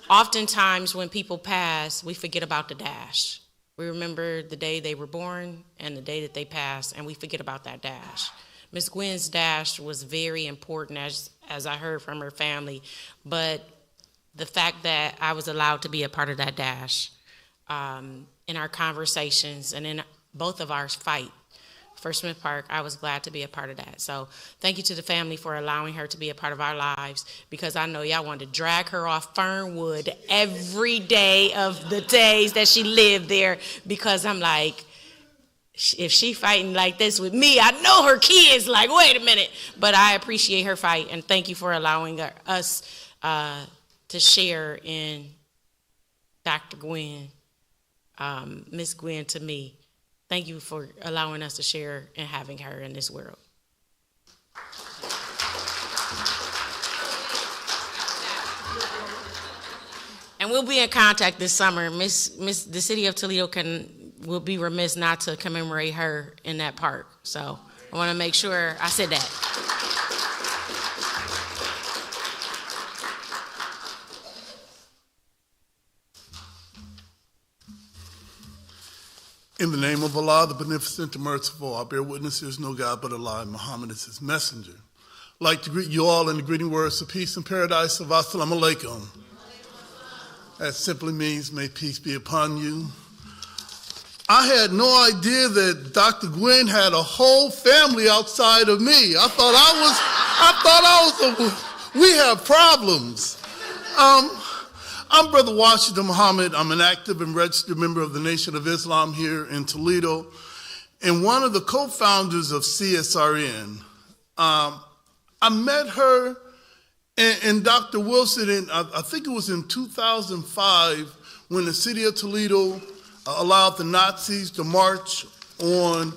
oftentimes when people pass, we forget about the dash. We remember the day they were born and the day that they passed, and we forget about that dash. Miss Gwen's dash was very important, as I heard from her family, but the fact that I was allowed to be a part of that dash in our conversations and in both of our fight for Smith Park, I was glad to be a part of that. So thank you to the family for allowing her to be a part of our lives, because I know y'all wanted to drag her off Fernwood every day of the days that she lived there, because I'm like, if she fighting like this with me, I know her kids like, wait a minute. But I appreciate her fight, and thank you for allowing us to share in Dr. Gwen, Miss Gwen to me. Thank you for allowing us to share and having her in this world. And we'll be in contact this summer. The city of Toledo will be remiss not to commemorate her in that park. So I want to make sure I said that. In the name of Allah, the Beneficent and Merciful, I bear witness there is no God but Allah, and Muhammad is his messenger. I'd like to greet you all in the greeting words of peace and paradise of Assalamu alaikum. That simply means, may peace be upon you. I had no idea that Dr. Gwen had a whole family outside of me. I thought we have problems. I'm Brother Washington Muhammad. I'm an active and registered member of the Nation of Islam here in Toledo, and one of the co-founders of CSRN. I met her and Dr. Wilson I think it was in 2005, when the city of Toledo allowed the Nazis to march on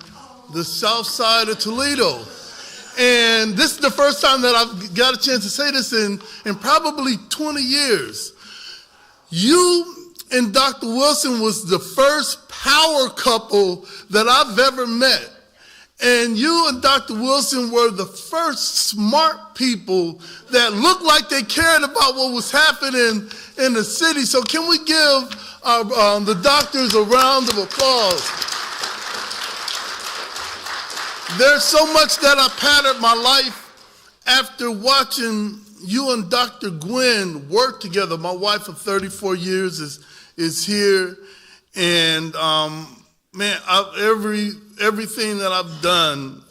the south side of Toledo. And this is the first time that I've got a chance to say this in probably 20 years. You and Dr. Wilson was the first power couple that I've ever met. And you and Dr. Wilson were the first smart people that looked like they cared about what was happening in the city. So can we give the doctors a round of applause? There's so much that I patterned my life after watching you and Dr. Gwen work together. My wife of 34 years is here, and man, everything that I've done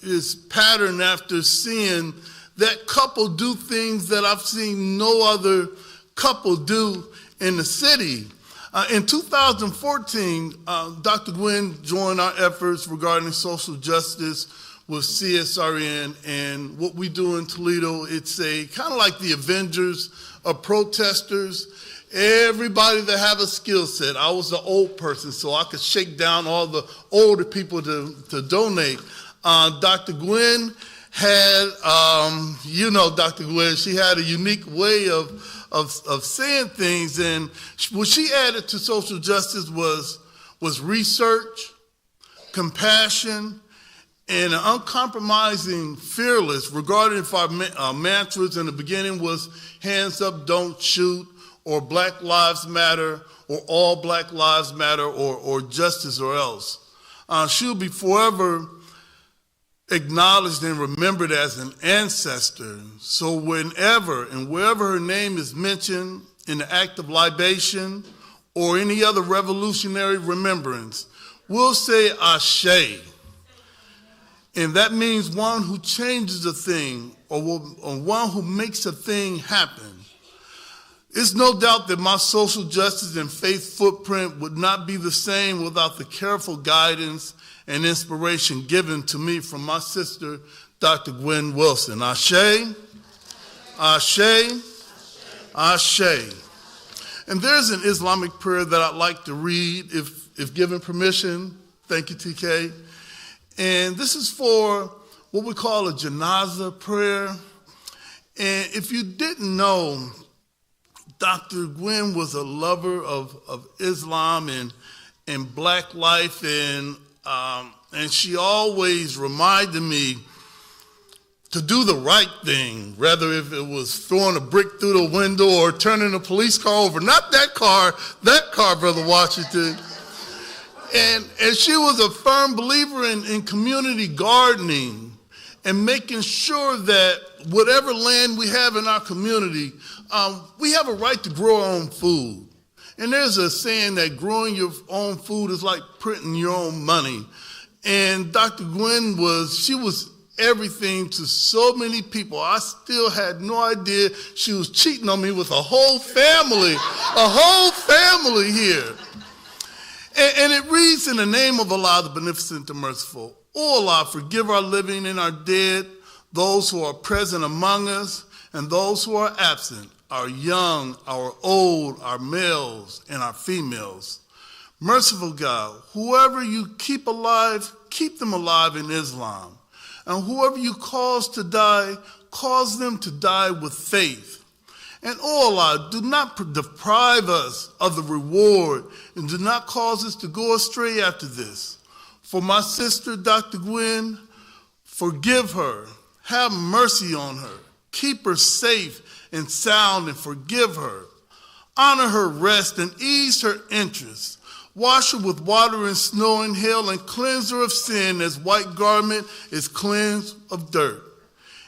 is patterned after seeing that couple do things that I've seen no other couple do in the city. In 2014, Dr. Gwen joined our efforts regarding social justice with CSRN, and what we do in Toledo, it's a kind of like the Avengers of protesters. Everybody that have a skill set. I was the old person, so I could shake down all the older people to donate. Dr. Gwen had, Dr. Gwen, she had a unique way of saying things, and what she added to social justice was research, compassion, and an uncompromising fearless regarding if our mantras in the beginning was hands up, don't shoot, or Black Lives Matter, or all Black Lives Matter, or justice or else. She'll be forever acknowledged and remembered as an ancestor. So whenever and wherever her name is mentioned in the act of libation or any other revolutionary remembrance, we'll say Ashe. And that means one who changes a thing or one who makes a thing happen. It's no doubt that my social justice and faith footprint would not be the same without the careful guidance and inspiration given to me from my sister, Dr. Gwen Wilson. Ashe, Ashe, Ashe. And there's an Islamic prayer that I'd like to read, if given permission. Thank you, TK. And this is for what we call a janazah prayer. And if you didn't know, Dr. Gwen was a lover of Islam and black life, and she always reminded me to do the right thing, whether if it was throwing a brick through the window or turning a police car over. Not that car, Brother Washington. And she was a firm believer in community gardening and making sure that whatever land we have in our community, we have a right to grow our own food. And there's a saying that growing your own food is like printing your own money. And Dr. Gwen was everything to so many people. I still had no idea she was cheating on me with a whole family here. And it reads, in the name of Allah, the Beneficent and Merciful. O Allah, forgive our living and our dead, those who are present among us and those who are absent, our young, our old, our males, and our females. Merciful God, whoever you keep alive, keep them alive in Islam. And whoever you cause to die, cause them to die with faith. And oh Allah, do not deprive us of the reward and do not cause us to go astray after this. For my sister, Dr. Gwen, forgive her, have mercy on her, keep her safe and sound and forgive her. Honor her rest and ease her interest. Wash her with water and snow and hail and cleanse her of sin as white garment is cleansed of dirt.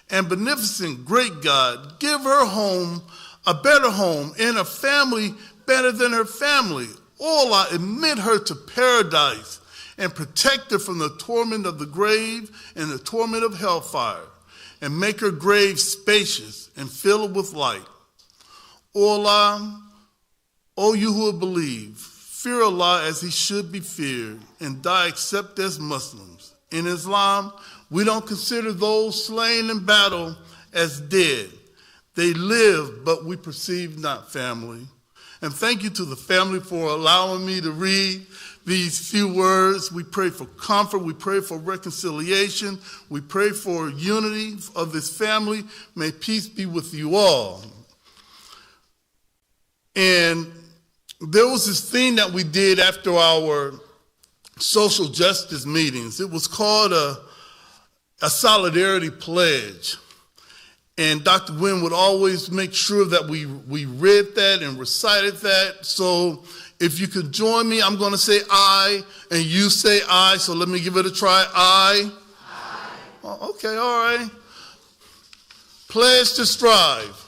And beneficent, great God, give her home, a better home, and a family better than her family. Oh Allah, admit her to paradise and protect her from the torment of the grave and the torment of hellfire, and make her grave spacious and fill it with light. O Allah, O you who have believed, fear Allah as he should be feared, and die except as Muslims. In Islam, we don't consider those slain in battle as dead. They live, but we perceive not, family. And thank you to the family for allowing me to read these few words. We pray for comfort. We pray for reconciliation. We pray for unity of this family. May peace be with you all. And there was this thing that we did after our social justice meetings. It was called a solidarity pledge. And Dr. Gwen would always make sure that we read that and recited that. So if you could join me, I'm going to say I, and you say I. So let me give it a try. I. Oh, okay, all right. Pledge to strive.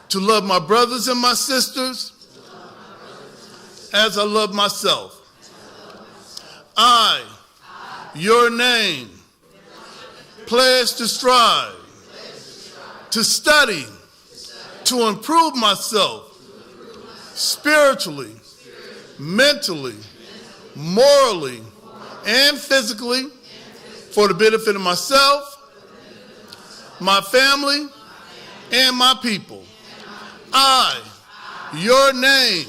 To love my brothers and my sisters as I love myself. I, your name, pledge to strive, to study, to improve myself spiritually, mentally, morally, and physically for the benefit of myself, my family, and my people. I, your name,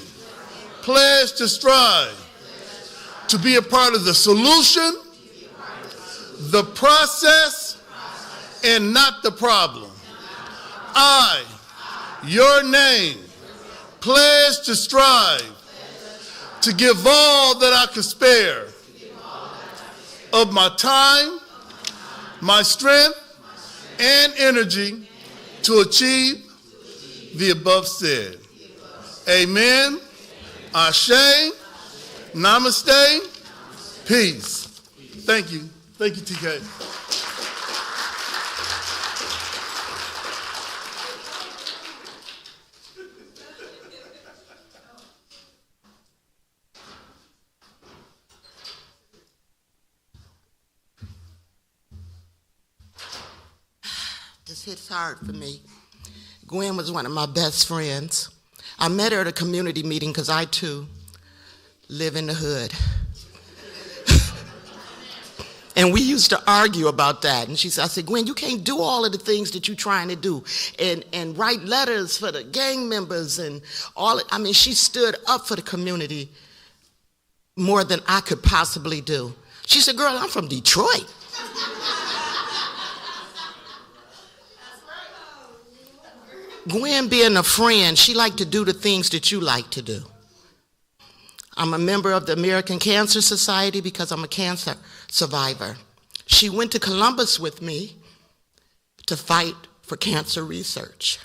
pledge to strive to be a part of the solution, the process, and not the problem. I, your name, pledge to strive to give all that I could spare of my time, my strength, and energy to achieve the above said. Amen. Ashe. Namaste. Peace. Thank you. Thank you, TK. This hits hard for me. Gwen was one of my best friends. I met her at a community meeting because I, too, live in the hood. And we used to argue about that. And I said, Gwen, you can't do all of the things that you're trying to do and write letters for the gang members and all. I mean, she stood up for the community more than I could possibly do. She said, girl, I'm from Detroit. Gwen being a friend, she liked to do the things that you like to do. I'm a member of the American Cancer Society because I'm a cancer survivor. She went to Columbus with me to fight for cancer research.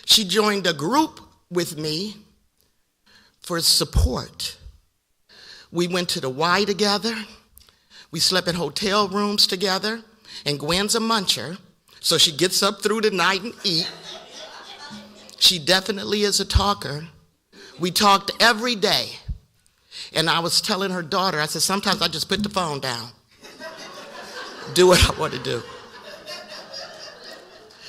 She joined a group with me for support. We went to the Y together. We slept in hotel rooms together. And Gwen's a muncher, so she gets up through the night and eat. She definitely is a talker. We talked every day. And I was telling her daughter, I said, sometimes I just put the phone down. Do what I want to do.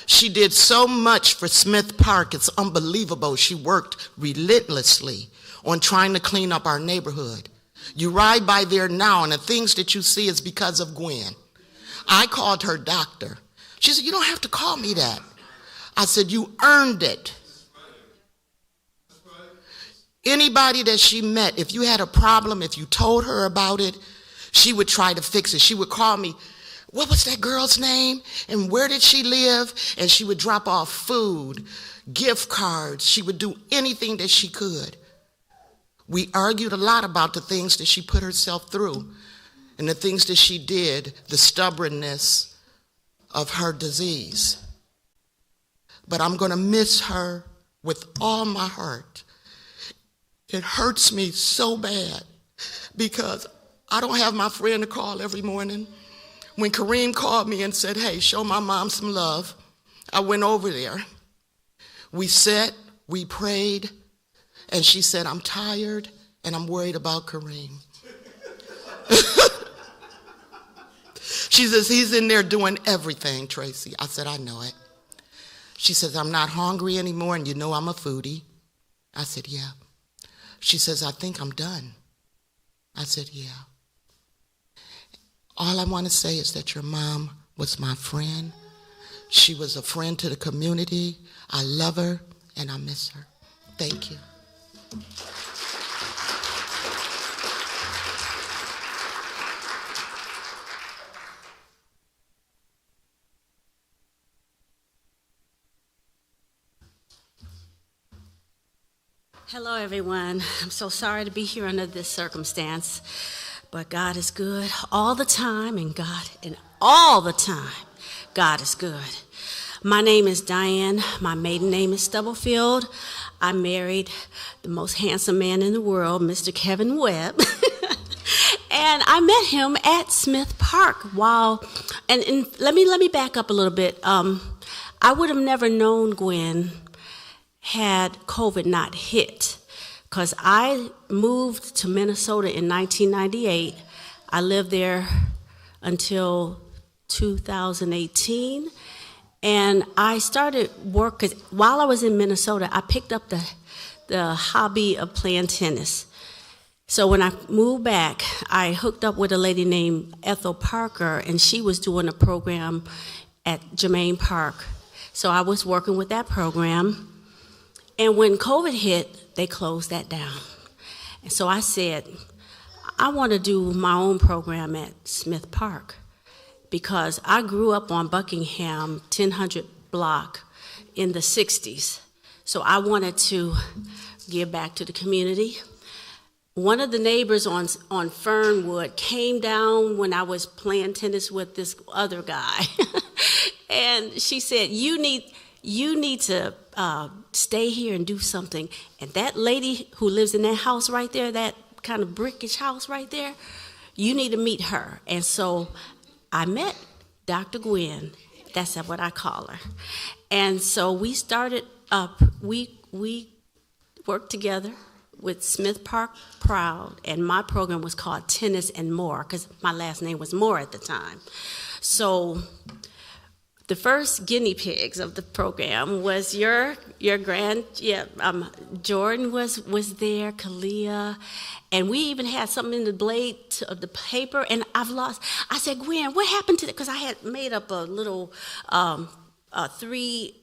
She did so much for Smith Park, it's unbelievable. She worked relentlessly on trying to clean up our neighborhood. You ride by there now, and the things that you see is because of Gwen. I called her doctor. She said, you don't have to call me that. I said, you earned it. Anybody that she met, if you had a problem, if you told her about it, she would try to fix it. She would call me, what was that girl's name? And where did she live? And she would drop off food, gift cards. She would do anything that she could. We argued a lot about the things that she put herself through and the things that she did, the stubbornness of her disease. But I'm going to miss her with all my heart. It hurts me so bad because I don't have my friend to call every morning. When Karim called me and said, hey, show my mom some love, I went over there. We sat, we prayed, and she said, I'm tired and I'm worried about Karim. She says, he's in there doing everything, Tracy. I said, I know it. She says, I'm not hungry anymore, and you know I'm a foodie. I said, yeah. She says, I think I'm done. I said, yeah. All I want to say is that your mom was my friend. She was a friend to the community. I love her, and I miss her. Thank you. Hello, everyone. I'm so sorry to be here under this circumstance, but God is good all the time, and all the time, God is good. My name is Diane. My maiden name is Stubblefield. I married the most handsome man in the world, Mr. Kevin Webb. And I met him at Smith Park and let me back up a little bit. I would have never known Gwen had COVID not hit, because I moved to Minnesota in 1998. I lived there until 2018, and I started work, because while I was in Minnesota, I picked up the hobby of playing tennis. So when I moved back, I hooked up with a lady named Ethel Parker, and she was doing a program at Germain Park. So I was working with that program. And when COVID hit, they closed that down. And so I said, I want to do my own program at Smith Park, because I grew up on Buckingham 1000 block in the 60s. So I wanted to give back to the community. One of the neighbors on Fernwood came down when I was playing tennis with this other guy. And she said, you need to stay here and do something. And that lady who lives in that house right there, that kind of brickish house right there, you need to meet her. And so I met Dr. Gwen. That's what I call her. And so we started up, we worked together with Smith Park Proud, and my program was called Tennis and More, because my last name was Moore at the time. So the first guinea pigs of the program was your Jordan was there, Kalia, and we even had something in the blade of the paper, and I said, Gwen, what happened to it? Because I had made up a little three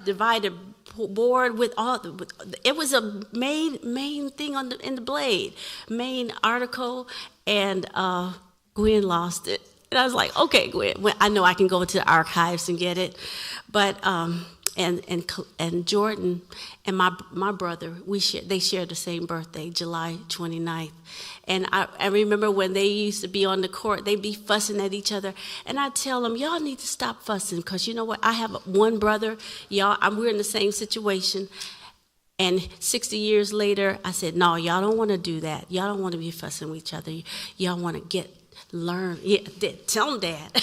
divided board with all. It was a main thing in the blade, main article, and Gwen lost it. And I was like, okay, Gwen, I know I can go to the archives and get it. But and Jordan and my brother, they shared the same birthday, July 29th. And I remember when they used to be on the court, they'd be fussing at each other. And I'd tell them, y'all need to stop fussing, because you know what? I have one brother, we're in the same situation. And 60 years later, I said, no, y'all don't want to do that. Y'all don't want to be fussing with each other. Y'all want to learn. Yeah, tell them, Dad.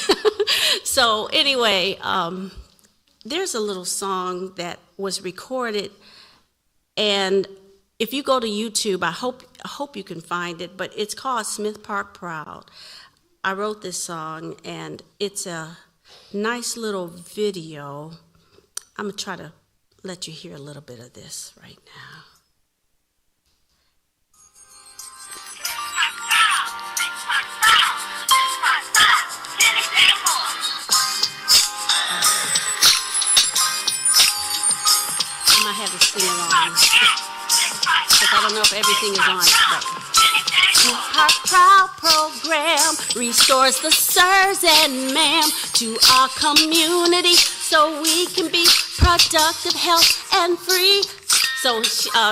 So anyway, there's a little song that was recorded, and if you go to YouTube, I hope you can find it, but it's called Smith Park Proud. I wrote this song, and it's a nice little video. I'm going to try to let you hear a little bit of this right now. I might have to sing along, because I don't know if everything is on it. Our Proud program restores the sirs and ma'am to our community so we can be productive, health, and free. So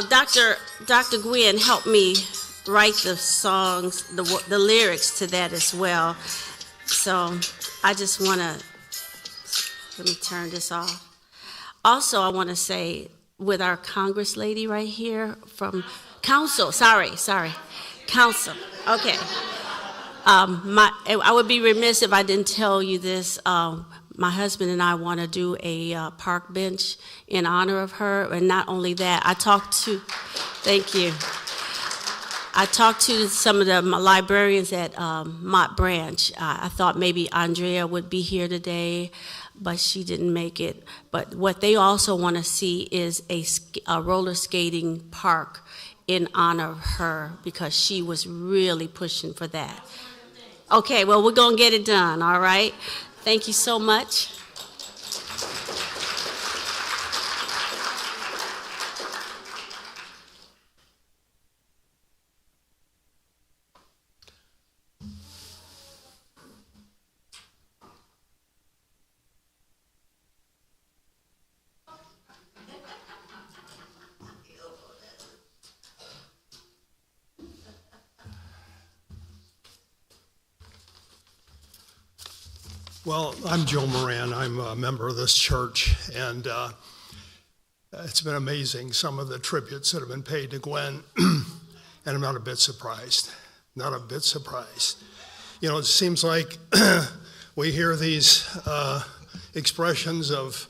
Dr. Gwen helped me write the songs, the lyrics to that as well. So I just want to, let me turn this off. Also, I want to say, with our Congress lady right here from Council, Council, okay. I would be remiss if I didn't tell you this. My husband and I want to do a park bench in honor of her, and not only that, I talked to some of the librarians at Mott Branch. I thought maybe Andrea would be here today, but she didn't make it. But what they also want to see is a roller skating park in honor of her, because she was really pushing for that. Okay, well, we're going to get it done, all right? Thank you so much. Well, I'm Joe Moran. I'm a member of this church, and it's been amazing, some of the tributes that have been paid to Gwen, and I'm not a bit surprised. Not a bit surprised. You know, it seems like we hear these expressions of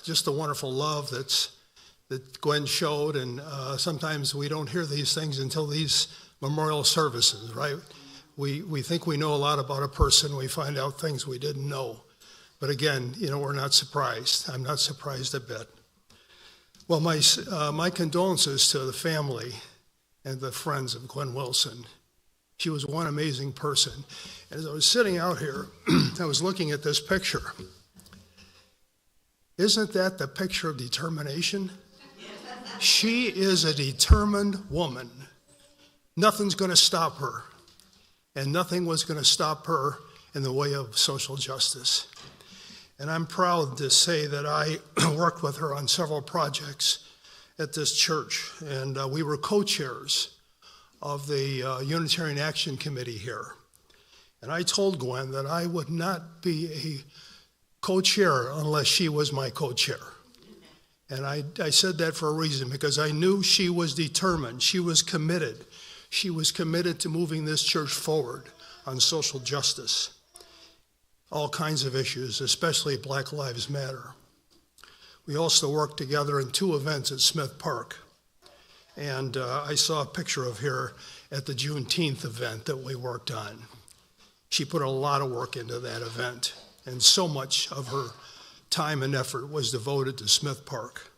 just the wonderful love that Gwen showed, and sometimes we don't hear these things until these memorial services, right? We think we know a lot about a person. We find out things we didn't know. But again, you know, we're not surprised. I'm not surprised a bit. Well, my condolences to the family and the friends of Gwen Wilson. She was one amazing person. And as I was sitting out here, I was looking at this picture. Isn't that the picture of determination? She is a determined woman. Nothing's going to stop her. And nothing was going to stop her in the way of social justice. And I'm proud to say that I worked with her on several projects at this church, and we were co-chairs of the Unitarian Action Committee here. And I told Gwen that I would not be a co-chair unless she was my co-chair. And I said that for a reason, because I knew she was determined, she was committed. She was committed to moving this church forward on social justice, all kinds of issues, especially Black Lives Matter. We also worked together in 2 events at Smith Park. And I saw a picture of her at the Juneteenth event that we worked on. She put a lot of work into that event, and so much of her time and effort was devoted to Smith Park.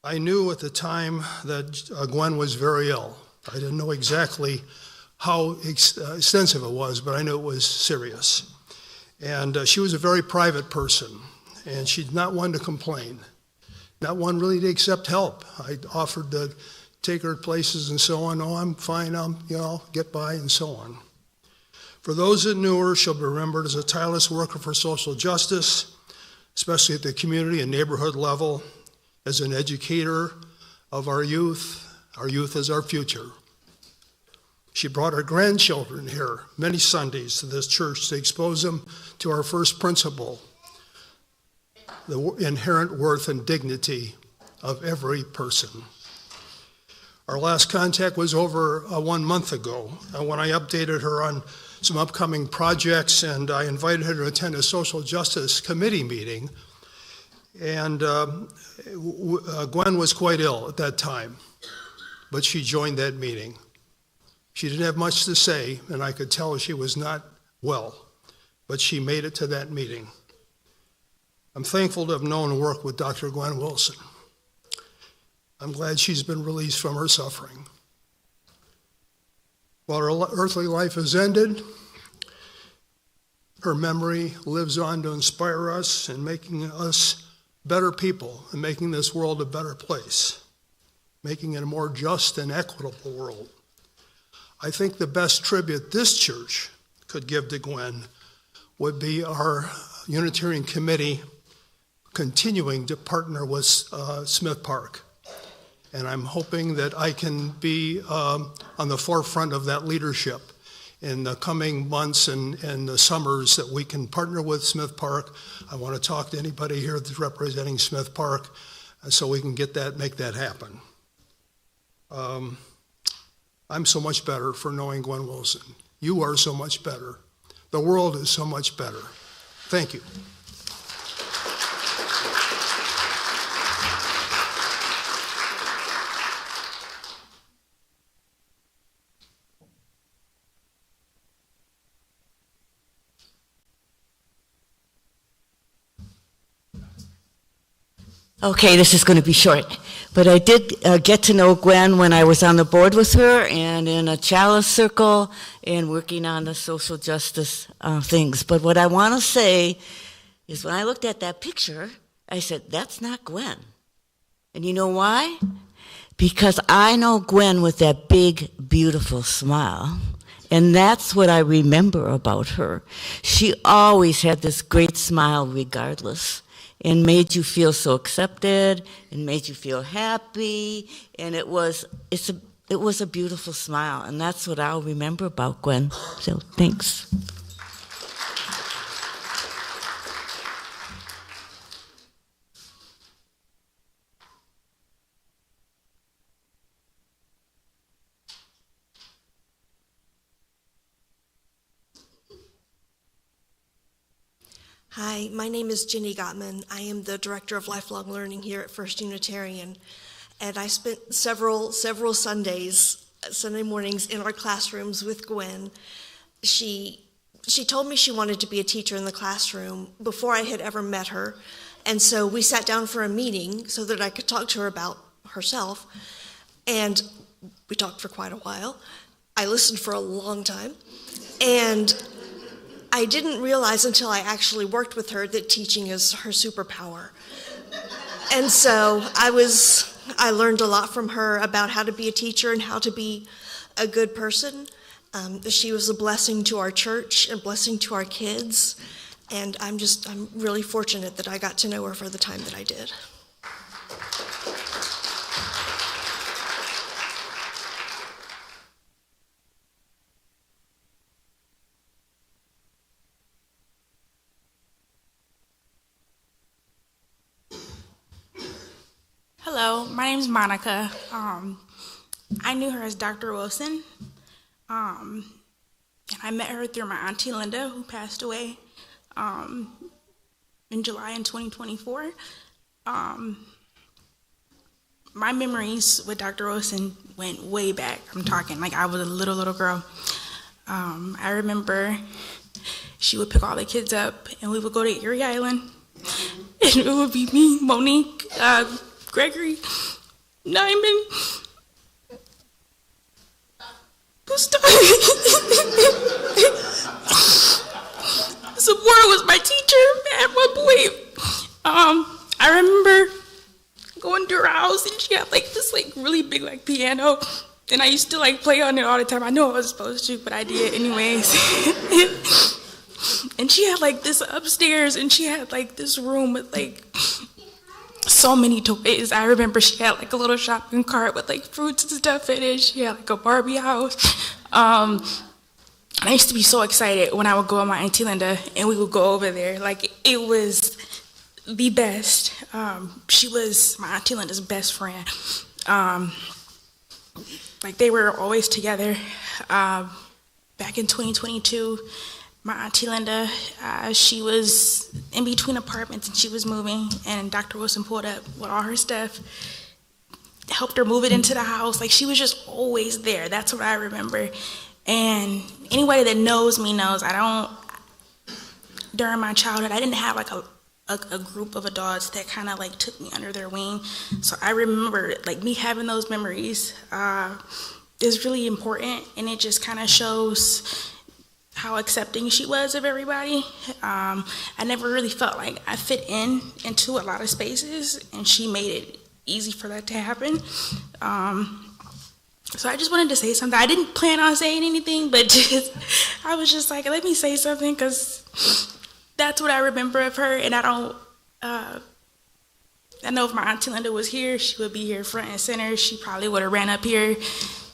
I knew at the time that Gwen was very ill. I didn't know exactly how extensive it was, but I knew it was serious. And she was a very private person, and she's not one to complain, not one really to accept help. I offered to take her places and so on. Oh, I'm fine, I'll get by, and so on. For those that knew her, she'll be remembered as a tireless worker for social justice, especially at the community and neighborhood level, as an educator of our youth. Our youth is our future. She brought her grandchildren here many Sundays to this church to expose them to our first principle, the inherent worth and dignity of every person. Our last contact was over 1 month ago, when I updated her on some upcoming projects, and I invited her to attend a social justice committee meeting. And Gwen was quite ill at that time, but she joined that meeting. She didn't have much to say, and I could tell she was not well, but she made it to that meeting. I'm thankful to have known and worked with Dr. Gwen Wilson. I'm glad she's been released from her suffering. While her earthly life has ended, her memory lives on to inspire us in making us better people and making this world a better place, making it a more just and equitable world. I think the best tribute this church could give to Gwen would be our Unitarian Committee continuing to partner with Smith Park. And I'm hoping that I can be on the forefront of that leadership in the coming months and the summers, that we can partner with Smith Park. I want to talk to anybody here that's representing Smith Park so we can make that happen. I'm so much better for knowing Gwen Wilson. You are so much better. The world is so much better. Thank you. Okay, this is going to be short, but I did get to know Gwen when I was on the board with her and in a chalice circle and working on the social justice things. But what I want to say is when I looked at that picture, I said, that's not Gwen. And you know why? Because I know Gwen with that big, beautiful smile. And that's what I remember about her. She always had this great smile regardless, and made you feel so accepted, and made you feel happy, and it was a beautiful smile, and that's what I'll remember about Gwen. So thanks. Hi, my name is Jenny Gottman. I am the Director of Lifelong Learning here at First Unitarian, and I spent several Sunday mornings in our classrooms with Gwen. She told me she wanted to be a teacher in the classroom before I had ever met her, and so we sat down for a meeting so that I could talk to her about herself, and we talked for quite a while. I listened for a long time, and I didn't realize until I actually worked with her that teaching is her superpower. And so I learned a lot from her about how to be a teacher and how to be a good person. She was a blessing to our church, a blessing to our kids, and I'm really fortunate that I got to know her for the time that I did. Hello, my name is Monica. I knew her as Dr. Wilson, and I met her through my auntie Linda, who passed away in July in 2024. My memories with Dr. Wilson went way back. I'm talking like I was a little girl. I remember she would pick all the kids up, and we would go to Erie Island, and it would be me, Monique, Gregory, Nyman, Sabura was my teacher at one point. I remember going to her house, and she had like this like really big like piano, and I used to like play on it all the time. I know I wasn't supposed to, but I did anyways. And she had like this upstairs, and she had like this room with like so many toys. I remember she had like a little shopping cart with like fruits and stuff in it. She had like a Barbie house. And I used to be so excited when I would go with my Auntie Linda and we would go over there. Like, it was the best. She was my Auntie Linda's best friend. Like, they were always together. Back in 2022, my Auntie Linda, she was in between apartments and she was moving, and Dr. Wilson pulled up with all her stuff, helped her move it into the house. Like, she was just always there. That's what I remember. And anybody that knows me knows during my childhood, I didn't have like a group of adults that kind of like took me under their wing. So I remember like me having those memories is really important, and it just kind of shows how accepting she was of everybody. I never really felt like I fit into a lot of spaces, and she made it easy for that to happen. So I just wanted to say something. I didn't plan on saying anything, but I was just like, let me say something, because that's what I remember of her. And I know if my Auntie Linda was here, she would be here front and center. She probably would have ran up here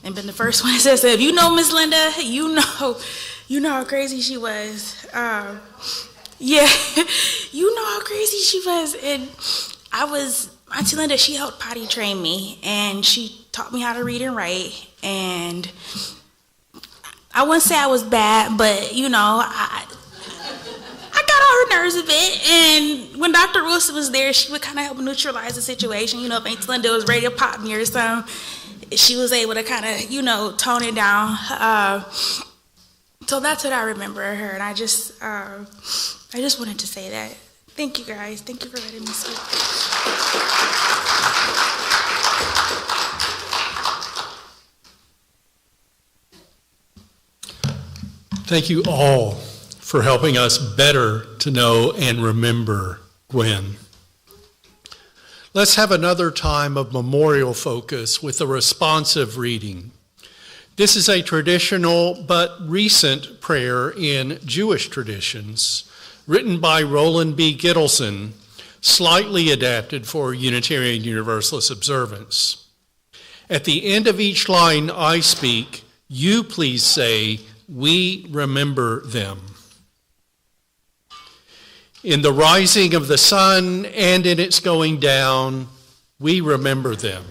and been the first one that said, if you know Miss Linda, you know how crazy she was. Yeah, you know how crazy she was. And Auntie Linda, she helped potty train me, and she taught me how to read and write. And I wouldn't say I was bad, but you know, I got on her nerves a bit. And when Dr. Wilson was there, she would kind of help neutralize the situation. You know, if Auntie Linda was ready to pop me or something, she was able to kind of, you know, tone it down. So that's what I remember of her, and I just wanted to say that. Thank you, guys. Thank you for letting me speak. Thank you all for helping us better to know and remember Gwen. Let's have another time of memorial focus with a responsive reading. This is a traditional but recent prayer in Jewish traditions, written by Roland B. Gittleson, slightly adapted for Unitarian Universalist observance. At the end of each line I speak, you please say, "We remember them." In the rising of the sun and in its going down, we remember them.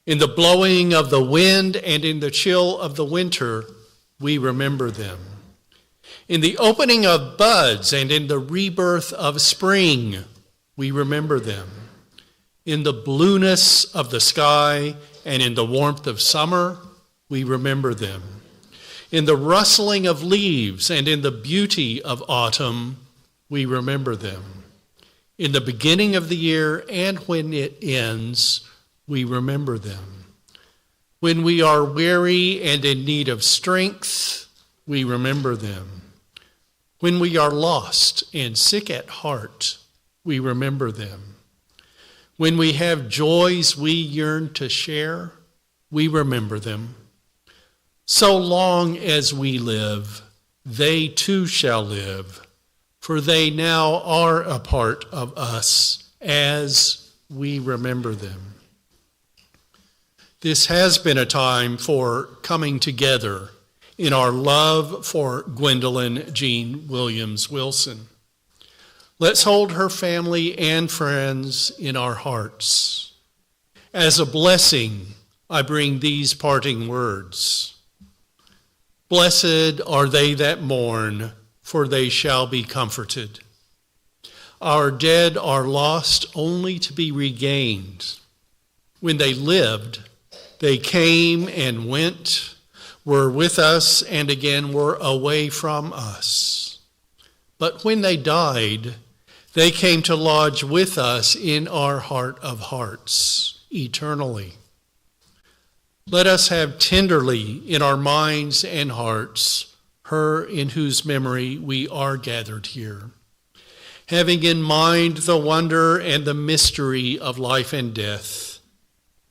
In the blowing of the wind and in the chill of the winter, we remember them. In the opening of buds and in the rebirth of spring, we remember them. In the blueness of the sky and in the warmth of summer, we remember them. In the rustling of leaves and in the beauty of autumn, we remember them. In the beginning of the year and when it ends, we remember them. When we are weary and in need of strength, we remember them. When we are lost and sick at heart, we remember them. When we have joys we yearn to share, we remember them. So long as we live, they too shall live, for they now are a part of us as we remember them. This has been a time for coming together in our love for Gwendolyn Jean Williams Wilson. Let's hold her family and friends in our hearts. As a blessing, I bring these parting words. Blessed are they that mourn, for they shall be comforted. Our dead are lost only to be regained. When they lived, they came and went, were with us and again were away from us. But when they died, they came to lodge with us in our heart of hearts, eternally. Let us have tenderly in our minds and hearts her in whose memory we are gathered here, having in mind the wonder and the mystery of life and death,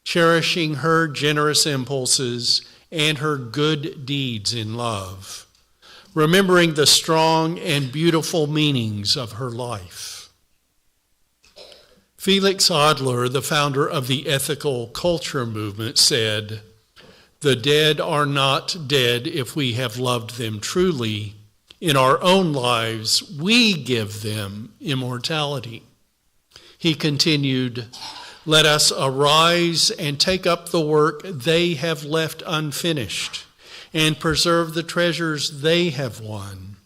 cherishing her generous impulses and her good deeds in love, remembering the strong and beautiful meanings of her life. Felix Adler, the founder of the ethical culture movement, said, "The dead are not dead if we have loved them truly. In our own lives, we give them immortality." He continued, "Let us arise and take up the work they have left unfinished, and preserve the treasures they have won,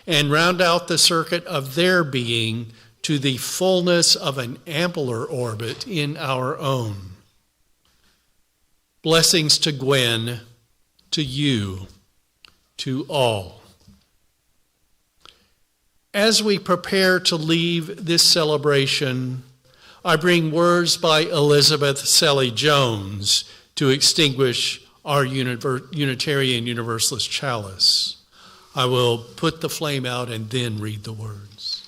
and round out the circuit of their being to the fullness of an ampler orbit in our own." Blessings to Gwen, to you, to all. As we prepare to leave this celebration, I bring words by Elizabeth Selly Jones to extinguish our Unitarian Universalist chalice. I will put the flame out and then read the words.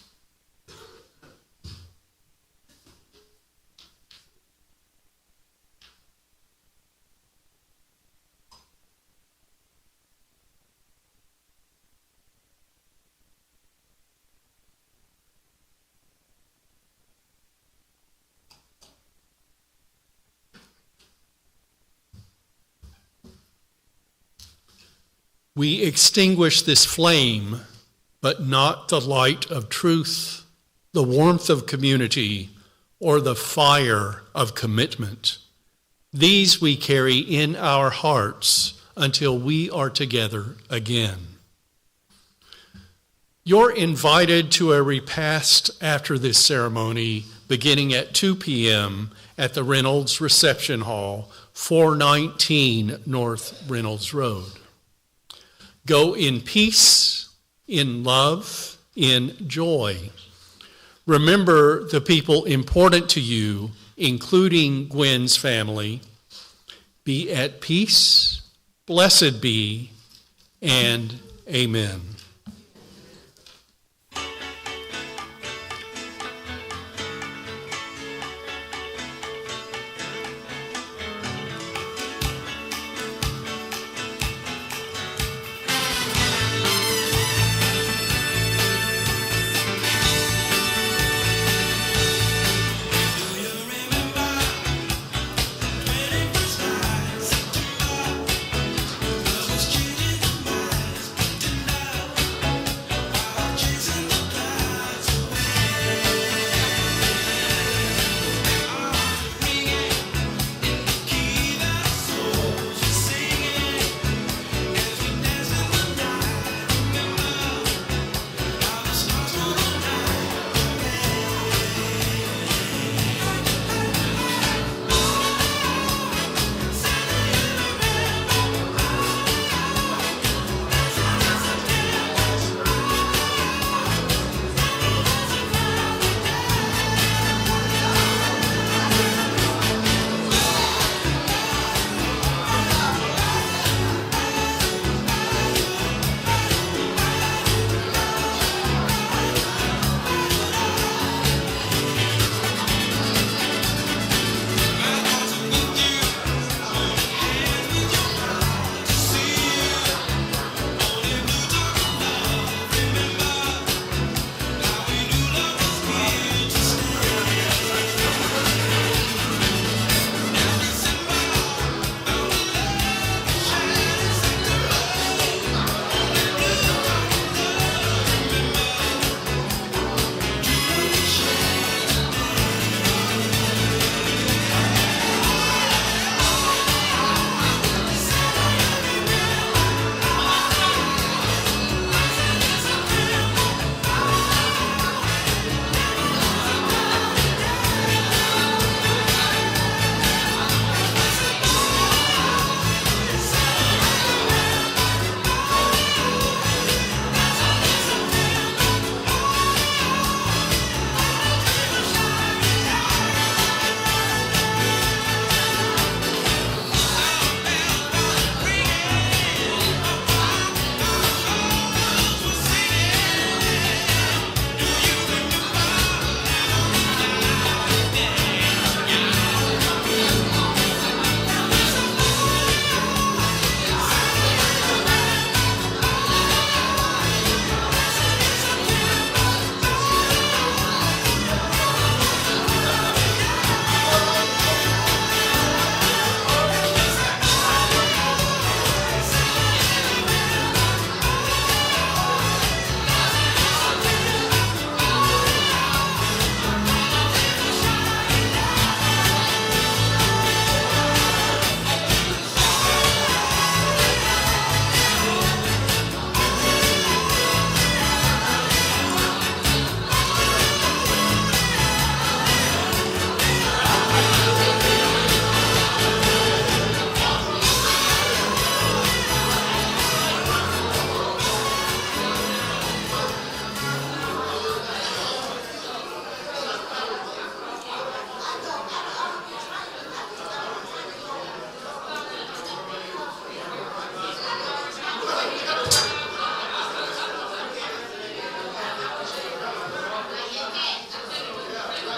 We extinguish this flame, but not the light of truth, the warmth of community, or the fire of commitment. These we carry in our hearts until we are together again. You're invited to a repast after this ceremony, beginning at 2 p.m. at the Reynolds Reception Hall, 419 North Reynolds Road. Go in peace, in love, in joy. Remember the people important to you, including Gwen's family. Be at peace, blessed be, and amen.